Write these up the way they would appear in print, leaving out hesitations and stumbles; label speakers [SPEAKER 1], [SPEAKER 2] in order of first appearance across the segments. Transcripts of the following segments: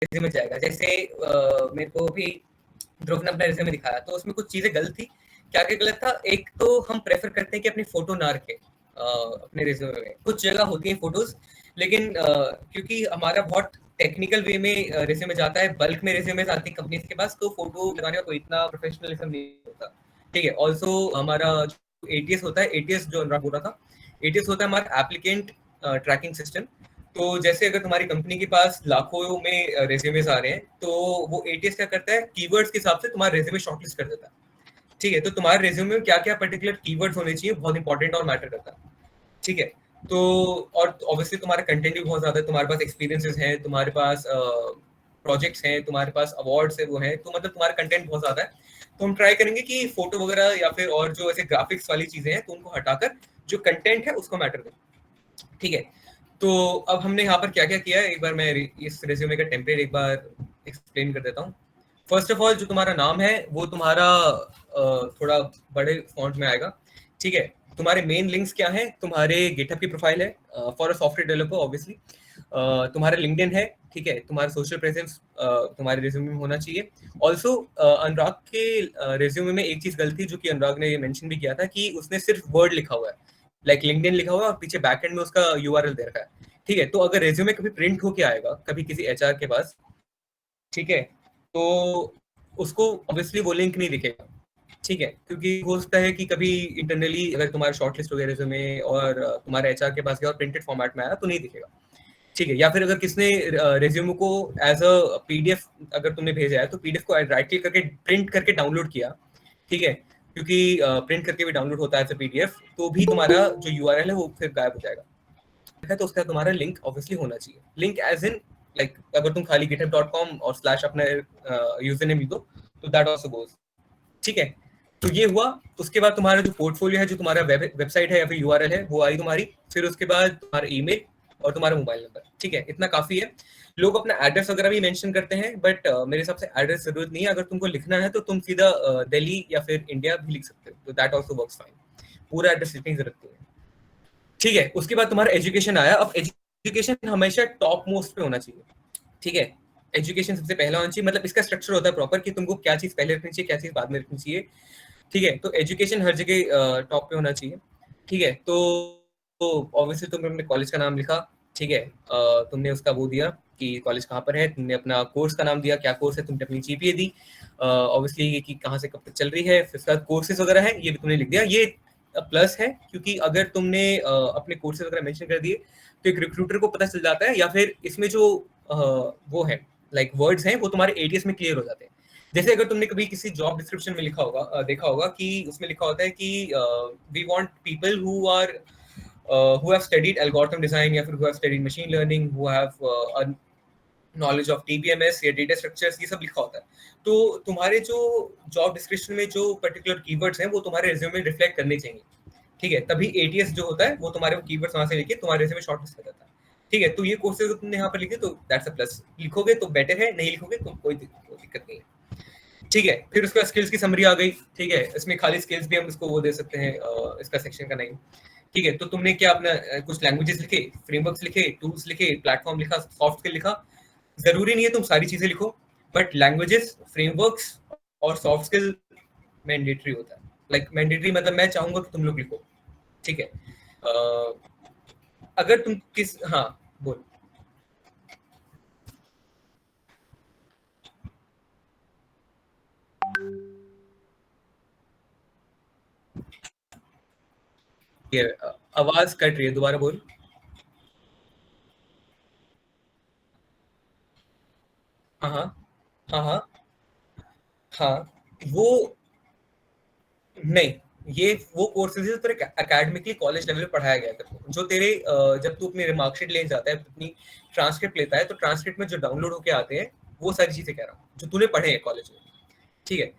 [SPEAKER 1] Resume जाएगा। जैसे मेरे को भी ध्रुव ने अपना रिज्यूमे दिखाया तो उसमें कुछ चीजें गलत थी। क्या क्या गलत था? एक तो हम प्रेफर करते हैं कि अपनी फोटो ना रखें अपने रिज्यूमे में। कुछ जगह होती है फोटोज, लेकिन क्योंकि हमारा बहुत टेक्निकल वे में रिज्यूमे जाता है, बल्क में रिज्यूमे आती है कंपनीज के पास, तो फोटो लगाने का कोई इतना प्रोफेशनलिज्म नहीं होता। ठीक है। ऑल्सो हमारा एटीएस होता है, एटीएस जो अनुराग बोल रहा था, एटीएस होता है हमारा एप्लीकेंट ट्रैकिंग सिस्टम। तो जैसे अगर तुम्हारी कंपनी के पास लाखों में रेज्यूमेस आ रहे हैं, तो वो एटीएस क्या करता है, कीवर्ड्स के हिसाब से तुम्हारा रेज्यूमे शॉर्टलिस्ट कर देता है। ठीक है। तो तुम्हारे रेज्यूमे में क्या क्या पर्टिकुलर कीवर्ड्स होने चाहिए, बहुत इंपॉर्टेंट और मैटर करता है। ठीक है। तो और ऑब्वियसली तुम्हारा कंटेंट भी बहुत ज्यादा है, तुम्हारे पास एक्सपीरियंसेस हैं, तुम्हारे पास प्रोजेक्ट्स हैं, तुम्हारे पास अवार्ड्स है, वो है, तो मतलब तुम्हारा कंटेंट बहुत ज्यादा है। तो हम ट्राई करेंगे कि फोटो वगैरह या फिर और जो ऐसे ग्राफिक्स वाली चीजें हैं तो उनको हटाकर जो कंटेंट है उसको मैटर दें। ठीक है। तो अब हमने यहाँ पर क्या क्या किया है, एक बार मैं इस रेज्यूमे का टेम्पलेट एक बार एक्सप्लेन कर देता हूँ। फर्स्ट ऑफ ऑल जो तुम्हारा नाम है वो तुम्हारा थोड़ा बड़े फॉन्ट में आएगा। ठीक है। तुम्हारे मेन लिंक्स क्या है, तुम्हारे गिटहब की प्रोफाइल है for a software developer obviously, तुम्हारा लिंक्डइन है। ठीक है। तुम्हारा सोशल प्रेजेंस तुम्हारे रिज्यूमे में होना चाहिए। ऑल्सो अनुराग के रिज्यूमे में एक चीज गलती जो कि अनुराग ने ये मेंशन भी किया था कि उसने सिर्फ वर्ड लिखा हुआ है, लाइक लिंक्डइन लिखा हुआ है और पीछे बैकएंड में उसका यूआरएल दे रखा है। ठीक है। तो अगर रिज्यूमे कभी प्रिंट होके आएगा कभी किसी एचआर के पास, ठीक है, तो उसको ऑब्वियसली वो लिंक नहीं दिखेगा। ठीक है। क्योंकि हो सकता है कि कभी इंटरनली अगर तुम्हारा शॉर्टलिस्ट हो गया रिज्यूमे और तुम्हारे एचआर के पास गया और प्रिंटेड फॉर्मेट में आया तो नहीं दिखेगा। ठीक है। या फिर अगर किसने रिज्यूमे को एज अ पीडीएफ अगर तुमने भेजा है तो पीडीएफ को राइट क्लिक करके प्रिंट करके डाउनलोड किया। ठीक है। क्योंकि प्रिंट करके भी डाउनलोड होता है एज अ पीडीएफ, तो भी तुम्हारा जो यूआरएल है वो फिर गायब हो जाएगा। तो उसका तुम्हारा लिंक ऑब्वियसली होना चाहिए। लिंक एज इन लाइक अगर तुम खाली github.com और स्लैश अपना यूजर नेम लिखो तो दैट आल्सो गोज। ठीक है। तो ये हुआ। उसके बाद तुम्हारा जो पोर्टफोलियो है, जो तुम्हारा वेबसाइट है या फिर यूआरएल है, वो आई तुम्हारी। फिर उसके बाद तुम्हारा ईमेल और तुम्हारा मोबाइल नंबर। ठीक है। इतना काफी है। लोग अपना एड्रेस वगैरह भी मेंशन करते हैं, बट मेरे हिसाब से एड्रेस जरूरत नहीं है। अगर तुमको लिखना है तो तुम सीधा दिल्ली या फिर इंडिया भी लिख सकते हो, तो दैट आल्सो वर्क्स फाइन। पूरा एड्रेस लिखने की जरूरत नहीं है। ठीक है। उसके बाद तुम्हारा एजुकेशन आया। अब एजुकेशन हमेशा टॉप मोस्ट पे होना चाहिए। ठीक है। एजुकेशन सबसे पहला होना चाहिए, मतलब इसका स्ट्रक्चर होता है प्रॉपर कि तुमको क्या चीज पहले रखनी चाहिए, क्या चीज बाद में रखनी चाहिए। ठीक है। तो एजुकेशन हर जगह टॉप पे होना चाहिए। ठीक है। तो ऑब्वियसली तुमने अपने कॉलेज का नाम लिखा। ठीक है। तुमने उसका वो दिया कि कॉलेज कहाँ पर है, तुमने अपना कोर्स का नाम दिया, क्या कोर्स है, तुमने अपनी जीपीए दी ऑब्वियसली कि कहाँ से कब तक चल रही है, फिर उसका कोर्सेज वगैरह है ये भी तुमने लिख दिया। ये प्लस है क्योंकि अगर तुमने अपने कोर्सेज वगैरह मेंशन कर दिए तो एक रिक्रूटर को पता चल जाता है, या फिर इसमें जो वो है लाइक वर्ड्स हैं वो तुम्हारे एटीएस में क्लियर हो जाते हैं। जैसे अगर तुमने कभी किसी जॉब डिस्क्रिप्शन में लिखा होगा देखा होगा कि उसमें लिखा होता है कि we want people who have studied algorithm design या फिर who have studied machine learning, who have knowledge of DBMS या डेटा स्ट्रक्चर्स, ये सब लिखा होता है। तो तुम्हारे जो जॉब डिस्क्रिप्शन में जो पर्टिकुलर कीवर्ड्स हैं वो तुम्हारे रिज्यूमे में रिफ्लेक्ट करने चाहिए। ठीक है। तभी एटीएस जो होता है वो तुम्हारे कीवर्ड्स वहां से लेके तुम्हारे रिज्यूमे शॉर्टलिस्ट कर देता है। ठीक है। तो ये कोर्सेज तुमने यहाँ पर लिखे तो दैट्स अ प्लस। लिखोगे तो बेटर है, नहीं लिखोगे तो कोई दिक्कत नहीं है। ठीक है। फिर उसके बाद स्किल्स की समरी आ गई। ठीक है। इसमें खाली स्किल्स भी हम इसको वो दे सकते हैं इसका सेक्शन का नहीं। ठीक है। तो तुमने क्या अपना कुछ लैंग्वेजेस लिखे, फ्रेमवर्क्स लिखे, टूल्स लिखे, प्लेटफॉर्म लिखा, सॉफ्ट स्किल लिखा। जरूरी नहीं है तुम सारी चीजें लिखो, बट लैंग्वेजेस, फ्रेमवर्क्स और सॉफ्ट स्किल मैंडेटरी होता है। लाइक मैंडेटरी मतलब मैं चाहूंगा कि तुम लोग लिखो। ठीक है। अगर तुम किस हाँ बोल। ये आवाज कट रही है, दोबारा बोल। हाँ हाँ हाँ हाँ हाँ। वो नहीं, ये वो कोर्सेज है तेरे एकेडमिकली कॉलेज लेवल पे पढ़ाया गया है तेरे को। जो तेरे जब तू अपनी मार्कशीट लेने जाता है, अपनी ट्रांसक्रिप्ट लेता है, तो ट्रांसक्रिप्ट में जो डाउनलोड होके आते हैं वो सारी चीजें कह रहा हूँ जो तूने पढ़े हैं कॉलेज में। ठीक है।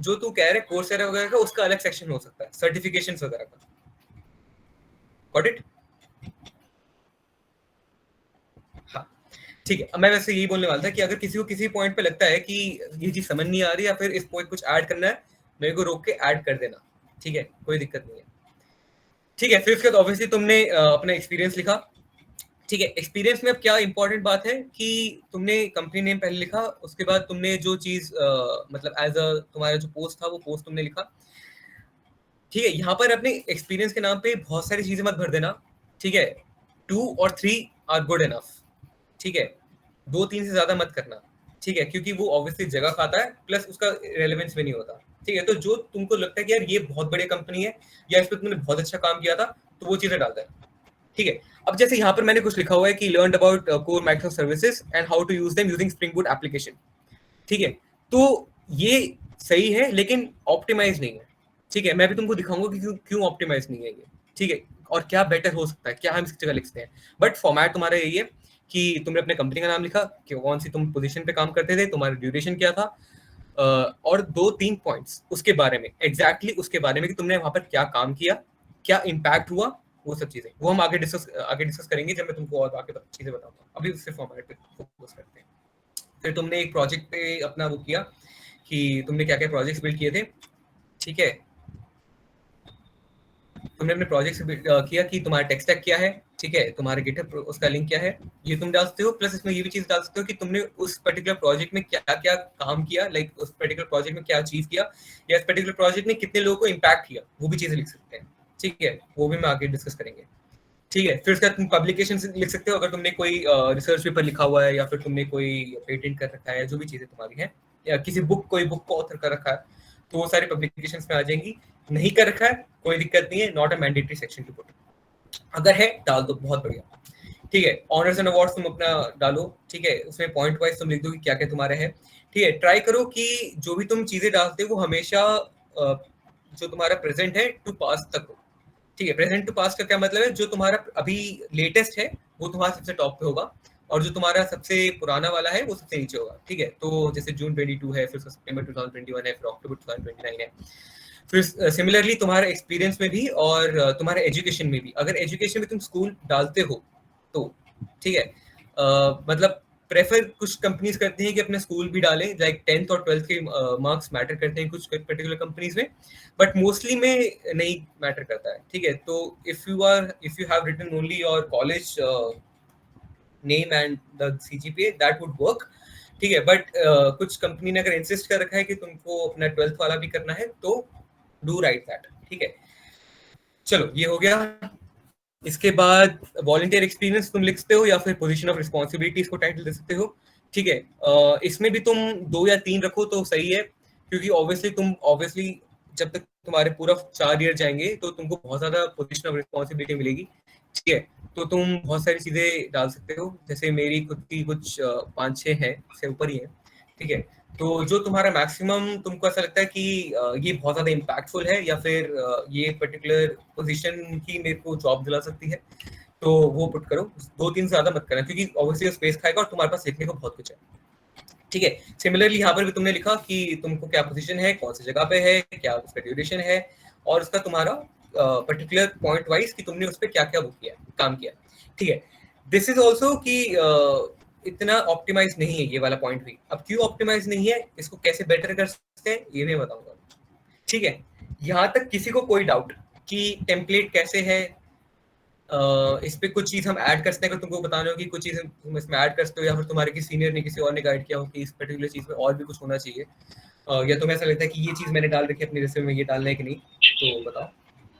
[SPEAKER 1] जो तू कह रहे कोर्स वगैरह का उसका अलग सेक्शन हो सकता है, सर्टिफिकेशन वगैरह का। Got it. हाँ। ठीक है। अब मैं वैसे यही बोलने वाला था कि अगर किसी को किसी पॉइंट पे लगता है कि ये चीज समझ नहीं आ रही या फिर इस पॉइंट कुछ ऐड करना है, मेरे को रोक के ऐड कर देना। ठीक है। कोई दिक्कत नहीं है। ठीक है। फिर उसके बाद ऑब्वियसली तुमने अपना एक्सपीरियंस लिखा। ठीक है। एक्सपीरियंस में अब क्या इंपॉर्टेंट बात है कि तुमने कंपनी नेम पहले लिखा, उसके बाद तुमने जो चीज मतलब एज अ तुम्हारा जो पोस्ट था वो पोस्ट तुमने लिखा। ठीक है, यहाँ पर अपने एक्सपीरियंस के नाम पे बहुत सारी चीजें मत भर देना। ठीक है, 2 और 3 आर गुड इनफ। ठीक है, 2-3 से ज्यादा मत करना। ठीक है, क्योंकि वो ऑब्वियसली जगह खाता है, प्लस उसका रेलेवेंस भी नहीं होता। ठीक है, तो जो तुमको लगता है कि यार ये बहुत बड़ी कंपनी है या इस पर तुमने बहुत अच्छा काम किया था, तो वो चीजें डालता है। ठीक है, अब जैसे यहाँ पर मैंने कुछ लिखा हुआ है कि learn about core Microsoft services and how to use them using Spring Boot application. ठीक है, तो ये सही है लेकिन ऑप्टिमाइज नहीं है। ठीक है, मैं भी तुमको दिखाऊंगा कि क्यों ऑप्टिमाइज नहीं है ये। ठीक है, और क्या बेटर हो सकता है, क्या हम इसकी जगह लिख सकते हैं। बट फॉर्मेट तुम्हारा यही है कि तुमने अपने कंपनी का नाम लिखा, कि कौन सी तुम पोजीशन पे काम करते थे, तुम्हारा ड्यूरेशन क्या था, और 2-3 पॉइंट्स उसके बारे में, एग्जैक्टली उसके बारे में कि तुमने वहां पर क्या काम किया, क्या इम्पैक्ट हुआ, वो सब चीजें वो हम आगे डिस्कस करेंगे जब मैं तुमको और आगे चीजें बताऊंगा। अभी सिर्फ फॉर्मेट पे फोकस करते हैं। फिर तुमने एक प्रोजेक्ट पे अपना वो किया कि तुमने क्या क्या प्रोजेक्ट्स बिल्ड किए थे। ठीक है, तुमने अपने प्रोजेक्ट से किया कि तुम्हारा टेक स्टैक क्या है। ठीक है, तुम्हारे गिटहब उसका लिंक क्या है, ये तुम डाल सकते हो। प्लस इसमें ये भी चीज डाल सकते हो कि तुमने उस पर्टिकुलर प्रोजेक्ट में क्या क्या काम किया, लाइक उस पर्टिकुलर प्रोजेक्ट में क्या अचीव किया, या इस पर्टिकुलर प्रोजेक्ट में कितने लोगों को इम्पैक्ट किया, वो भी चीजें लिख सकते हैं। ठीक है, वो भी मैं आगे डिस्कस करेंगे। ठीक है, फिर उसका तुम पब्लिकेशन लिख सकते हो, अगर तुमने कोई रिसर्च पेपर लिखा हुआ है या फिर तुमने कोई पेटेंट कर रखा है, जो भी चीजें तुम्हारी हैं, या किसी कोई बुक को ऑथर कर रखा है, तो वो सारी पब्लिकेशन में आ जाएंगी। नहीं कर रखा है कोई दिक्कत नहीं है, not a mandatory section two put. अगर है डाल दो, बहुत बढ़िया। ठीक है, ऑनर्स एंड अवार्ड्स तुम अपना डालो। ठीक है, उसमें पॉइंट वाइज तुम लिख दो कि क्या क्या तुम्हारे है। ठीक है, ट्राई करो कि जो भी तुम चीजें डालते हो वो हमेशा जो तुम्हारा प्रेजेंट है टू पास्ट तक हो। ठीक है, प्रेजेंट टू पास्ट का क्या मतलब है, जो तुम्हारा अभी लेटेस्ट है वो तुम्हारा सबसे टॉप पे होगा, और जो तुम्हारा सबसे पुराना वाला है वो सबसे नीचे होगा। ठीक है, तो जैसे जून 22 है, फिर सितंबर 2021 है, फिर अक्टूबर 2029 है। फिर सिमिलरली तुम्हारे एक्सपीरियंस में भी और तुम्हारे एजुकेशन में भी, अगर एजुकेशन में तुम स्कूल डालते हो तो ठीक है, मतलब प्रेफर कुछ कंपनीज करती हैं कि अपने स्कूल भी डालें, लाइक 10th और 12th के मार्क्स मैटर करते हैं कुछ पर्टिकुलर कंपनीज में, बट मोस्टली में नहीं मैटर करता है। ठीक है, तो if you have written only your college name and the CGPA, that would work. ठीक है, बट कुछ कंपनी ने अगर इंसिस्ट कर रखा है कि तुमको अपना 12th वाला भी करना है, तो डू राइट दैट। ठीक है, चलो ये हो गया। इसके बाद वॉलंटियर एक्सपीरियंस तुम लिख सकते हो, या फिर पोजीशन ऑफ रिस्पॉन्सिबिलिटीज को टाइटल दे सकते हो। ठीक है, इसमें भी तुम 2 या 3 रखो तो सही है, क्योंकि ऑब्वियसली जब तक तुम्हारे पूरा 4 ईयर जाएंगे तो तुमको बहुत ज्यादा पोजीशन ऑफ रिस्पॉन्सिबिलिटी मिलेगी। ठीक है, तो तुम बहुत सारी चीजें डाल सकते हो, जैसे मेरी खुद की कुछ 5-6 है, से ऊपर ही है। ठीक है, तो जो तुम्हारा मैक्सिमम तुमको ऐसा लगता है कि ये बहुत ज्यादा इम्पैक्टफुल है, या फिर ये पर्टिकुलर पोजीशन की मेरे को जॉब दिला सकती है, तो वो पुट करो। 2-3 से ज्यादा मत करना, क्योंकि ऑब्वियसली स्पेस खाएगा और तुम्हारे पास लिखने को बहुत कुछ है। ठीक है, सिमिलरली यहाँ पर भी तुमने लिखा कि तुमको क्या पोजीशन है, कौन सी जगह पे है, क्या उसका ड्यूरेशन है, और उसका तुम्हारा पर्टिकुलर पॉइंट वाइज कि तुमने उस पर क्या क्या वो किया, काम किया। ठीक है, दिस इज ऑल्सो कि इतना ऑप्टिमाइज नहीं है ये वाला पॉइंट भी। अब क्यों ऑप्टिमाइज नहीं है, इसको कैसे बेटर कर सकते हैं, ये मैं बताऊंगा। ठीक है, यहाँ तक किसी को कोई डाउट कि टेम्पलेट कैसे है, इस पे कुछ चीज हम ऐड कर सकते हैं, अगर तुमको बताना हो कि कुछ चीज तुम इसमें ऐड कर सकते हो, या फिर तुम्हारे किसी सीनियर ने किसी और ने गाइड किया हो कि इस पर्टिकुलर चीज में और भी कुछ होना चाहिए, या तुम्हें ऐसा लगता है कि ये चीज मैंने डाल रखी है अपनी रेसिपी में, ये डालना है कि नहीं, तो बताओ।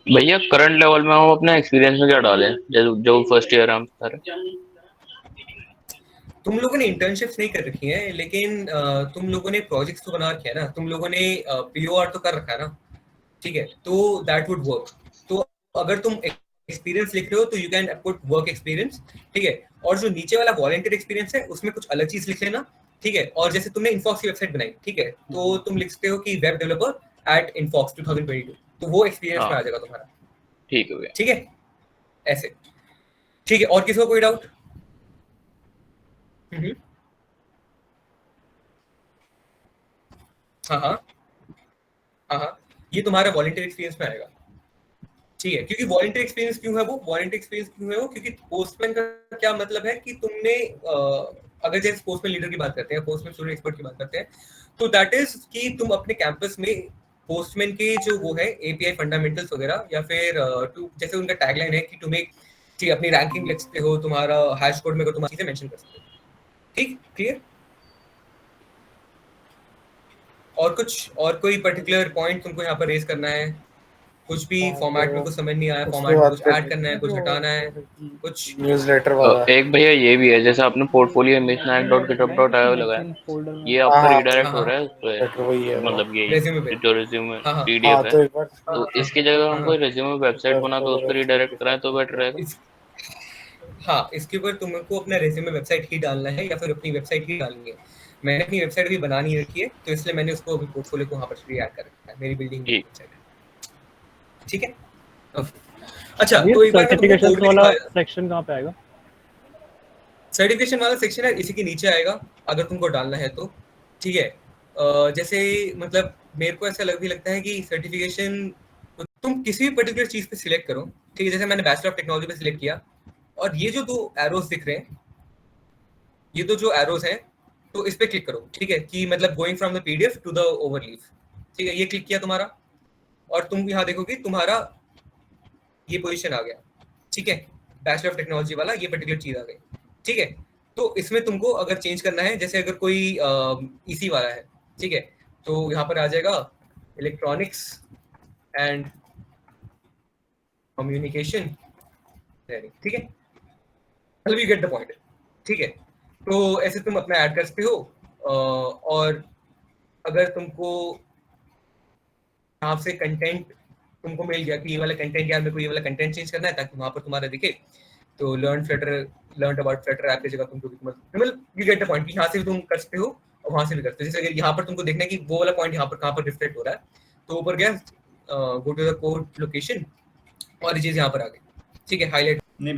[SPEAKER 2] भैया करंट लेवल में हम अपने एक्सपीरियंस में क्या डालें, जो जो फर्स्ट ईयर हम सर।
[SPEAKER 1] तुम लोगों ने इंटर्नशिप्स नहीं कर रखी है, लेकिन तुम लोगों ने प्रोजेक्ट्स तो बना रखे हैं ना, तुम लोगों ने पीओआर तो कर रखा है ना। ठीक है, तो दैट वुड वर्क। तो अगर तुम एक्सपीरियंस लिख रहे हो तो you can put work experience. ठीक है, और जो नीचे वाला वॉलंटियर एक्सपीरियंस है उसमें कुछ अलग चीज लिख लेना। ठीक है, और जैसे तुमने इन्फॉक्स की वेबसाइट बनाई, ठीक है, तो तुम लिख सकते हो कि वेब डेवलपर एट इन्फॉक्स 2022, तो वो एक्सपीरियंस में आ
[SPEAKER 2] हाँ
[SPEAKER 1] जाएगा तुम्हारा।
[SPEAKER 2] ठीक है भैया।
[SPEAKER 1] ठीक है, ऐसे। ठीक है, और किसी को कोई डाउट? हाँ हाँ, हाँ हाँ, ये तुम्हारा वॉलंटियर एक्सपीरियंस में आएगा। ठीक है, क्योंकि वॉलंटियर एक्सपीरियंस क्यों है वो, वॉलंटियर एक्सपीरियंस क्यों है वो, क्योंकि पोस्टमैन का क्या मतलब है कि तुमने अगर जैसे पोस्टमैन लीडर की बात करते हैं, पोस्टमैन स्टूडेंट एक्सपर्ट की बात करते हैं, तो दैट इज कि तुम अपने कैंपस में पोस्टमैन के जो वो है एपीआई फंडामेंटल्स वगैरह, या फिर जैसे उनका टैगलाइन है कि टू मेक ठीक है, अपनी रैंकिंग लिख सकते हो, तुम्हारा हैश कोड में तुम चीजें मेंशन कर सकते हो। ठीक, क्लियर? और कुछ और कोई पर्टिकुलर पॉइंट तुमको यहाँ पर रेज करना है? कुछ भी
[SPEAKER 3] हाँ,
[SPEAKER 1] फॉर्मेट में
[SPEAKER 3] तो
[SPEAKER 1] कुछ समझ नहीं आया,
[SPEAKER 3] उस पे
[SPEAKER 1] फॉर्मेट में
[SPEAKER 3] बात
[SPEAKER 1] कुछ
[SPEAKER 3] कर
[SPEAKER 1] ऐड
[SPEAKER 3] रहे थे
[SPEAKER 1] करना है,
[SPEAKER 3] ना,
[SPEAKER 1] कुछ
[SPEAKER 3] जो
[SPEAKER 1] हटाना है,
[SPEAKER 3] जैसे कि
[SPEAKER 1] कुछ?
[SPEAKER 3] न्यूज़लेटर वाला।
[SPEAKER 2] एक भैया ये भी है, जैसे आपने पोर्टफोलियो image.github.io लगाया, ये
[SPEAKER 3] हाँ
[SPEAKER 2] आपका
[SPEAKER 3] हाँ,
[SPEAKER 1] हाँ
[SPEAKER 2] रीडायरेक्ट हो
[SPEAKER 1] हाँ,
[SPEAKER 2] रहा है उस पे,
[SPEAKER 3] लेटर वही है वो।
[SPEAKER 2] मतलब यही
[SPEAKER 1] रेज्यूमे पे।
[SPEAKER 2] जो रिज्यूमे
[SPEAKER 1] हाँ हाँ
[SPEAKER 3] हाँ,
[SPEAKER 2] पीडीएफ है,
[SPEAKER 3] तो एक बार
[SPEAKER 2] तो इसकी जगह
[SPEAKER 1] हाँ
[SPEAKER 2] हम
[SPEAKER 1] हाँ।
[SPEAKER 2] कोई रिज्यूमे वेबसाइट बना तो उस पर रीडायरेक्ट कराएं तो बेटर रहेगा।
[SPEAKER 1] इस हाँ, इसके ऊपर तुमको अपना रेज्यूमे वेबसाइट ही डालना है या फिर अपनी वेबसाइट ही डालनी है। मैंने अपनी वेबसाइट भी बना नहीं रखी है, तो इसलिए मैंने उसको अभी पोर्टफोलियो को वहाँ पर ऐड कर रखा है, मेरी बिल्डिंग
[SPEAKER 2] ठीक।
[SPEAKER 1] वेबसाइट है। ठीक है, अच्छा,
[SPEAKER 4] ये
[SPEAKER 1] तो एक बार मैं तुमको
[SPEAKER 4] सर्टिफिकेशंस
[SPEAKER 1] कोड भी
[SPEAKER 4] वाला
[SPEAKER 1] दिखा।
[SPEAKER 4] सेक्शन कहाँ पे आएगा?
[SPEAKER 1] सर्टिफिकेशन वाला सेक्शन है इसी के नीचे आएगा, अगर तुमको डालना है तो। ठीक है, जैसे मतलब मेरे को ऐसा भी लगता है कि सर्टिफिकेशन तुम किसी भी पर्टिकुलर चीज पे सिलेक्ट करो। ठीक है, जैसे मैंने बैचलर ऑफ टेक्नोलॉजी पे सिलेक्ट किया, और ये जो दो एरोज दिख रहे हैं, ये तो जो एरोज हैं, तो इस पे क्लिक करो। ठीक है, कि मतलब going from the PDF to the Overleaf. ठीक है, ये क्लिक किया तुम्हारा, और तुम यहाँ देखोगे तुम्हारा ये पोजीशन आ गया। ठीक है, बैचलर ऑफ टेक्नोलॉजी वाला ये पर्टिकुलर चीज आ गई। ठीक है, तो इसमें तुमको अगर चेंज करना है, जैसे अगर कोई ईसी वाला है, ठीक है, तो यहाँ पर आ जाएगा इलेक्ट्रॉनिक्स एंड कम्युनिकेशन। ठीक है, मतलब यू गेट द पॉइंट। ठीक है, तो ऐसे तुम अपना ऐड कर सकते हो। और अगर तुमको यहाँ से कंटेंट तुमको मिल गया कि ये वाला कंटेंट, यार मेरे को ये वाला कंटेंट चेंज करना है ताकि वहां पर तुम्हारा दिखे, तो लर्न अबाउट फ्लटर ऐप की जगह तुमको मतलब यू गेट द पॉइंट कि यहाँ से भी तुम कर सकते हो और वहां से भी करते हो। जैसे अगर यहाँ पर तुमको देखना है कि वो वाला पॉइंट यहाँ पर कहाँ पर रिफ्लेक्ट हो रहा है, तो ऊपर गया go to the code location, और ये चीज यहाँ पर आ गई। ठीक है, हाईलाइट
[SPEAKER 4] नहीं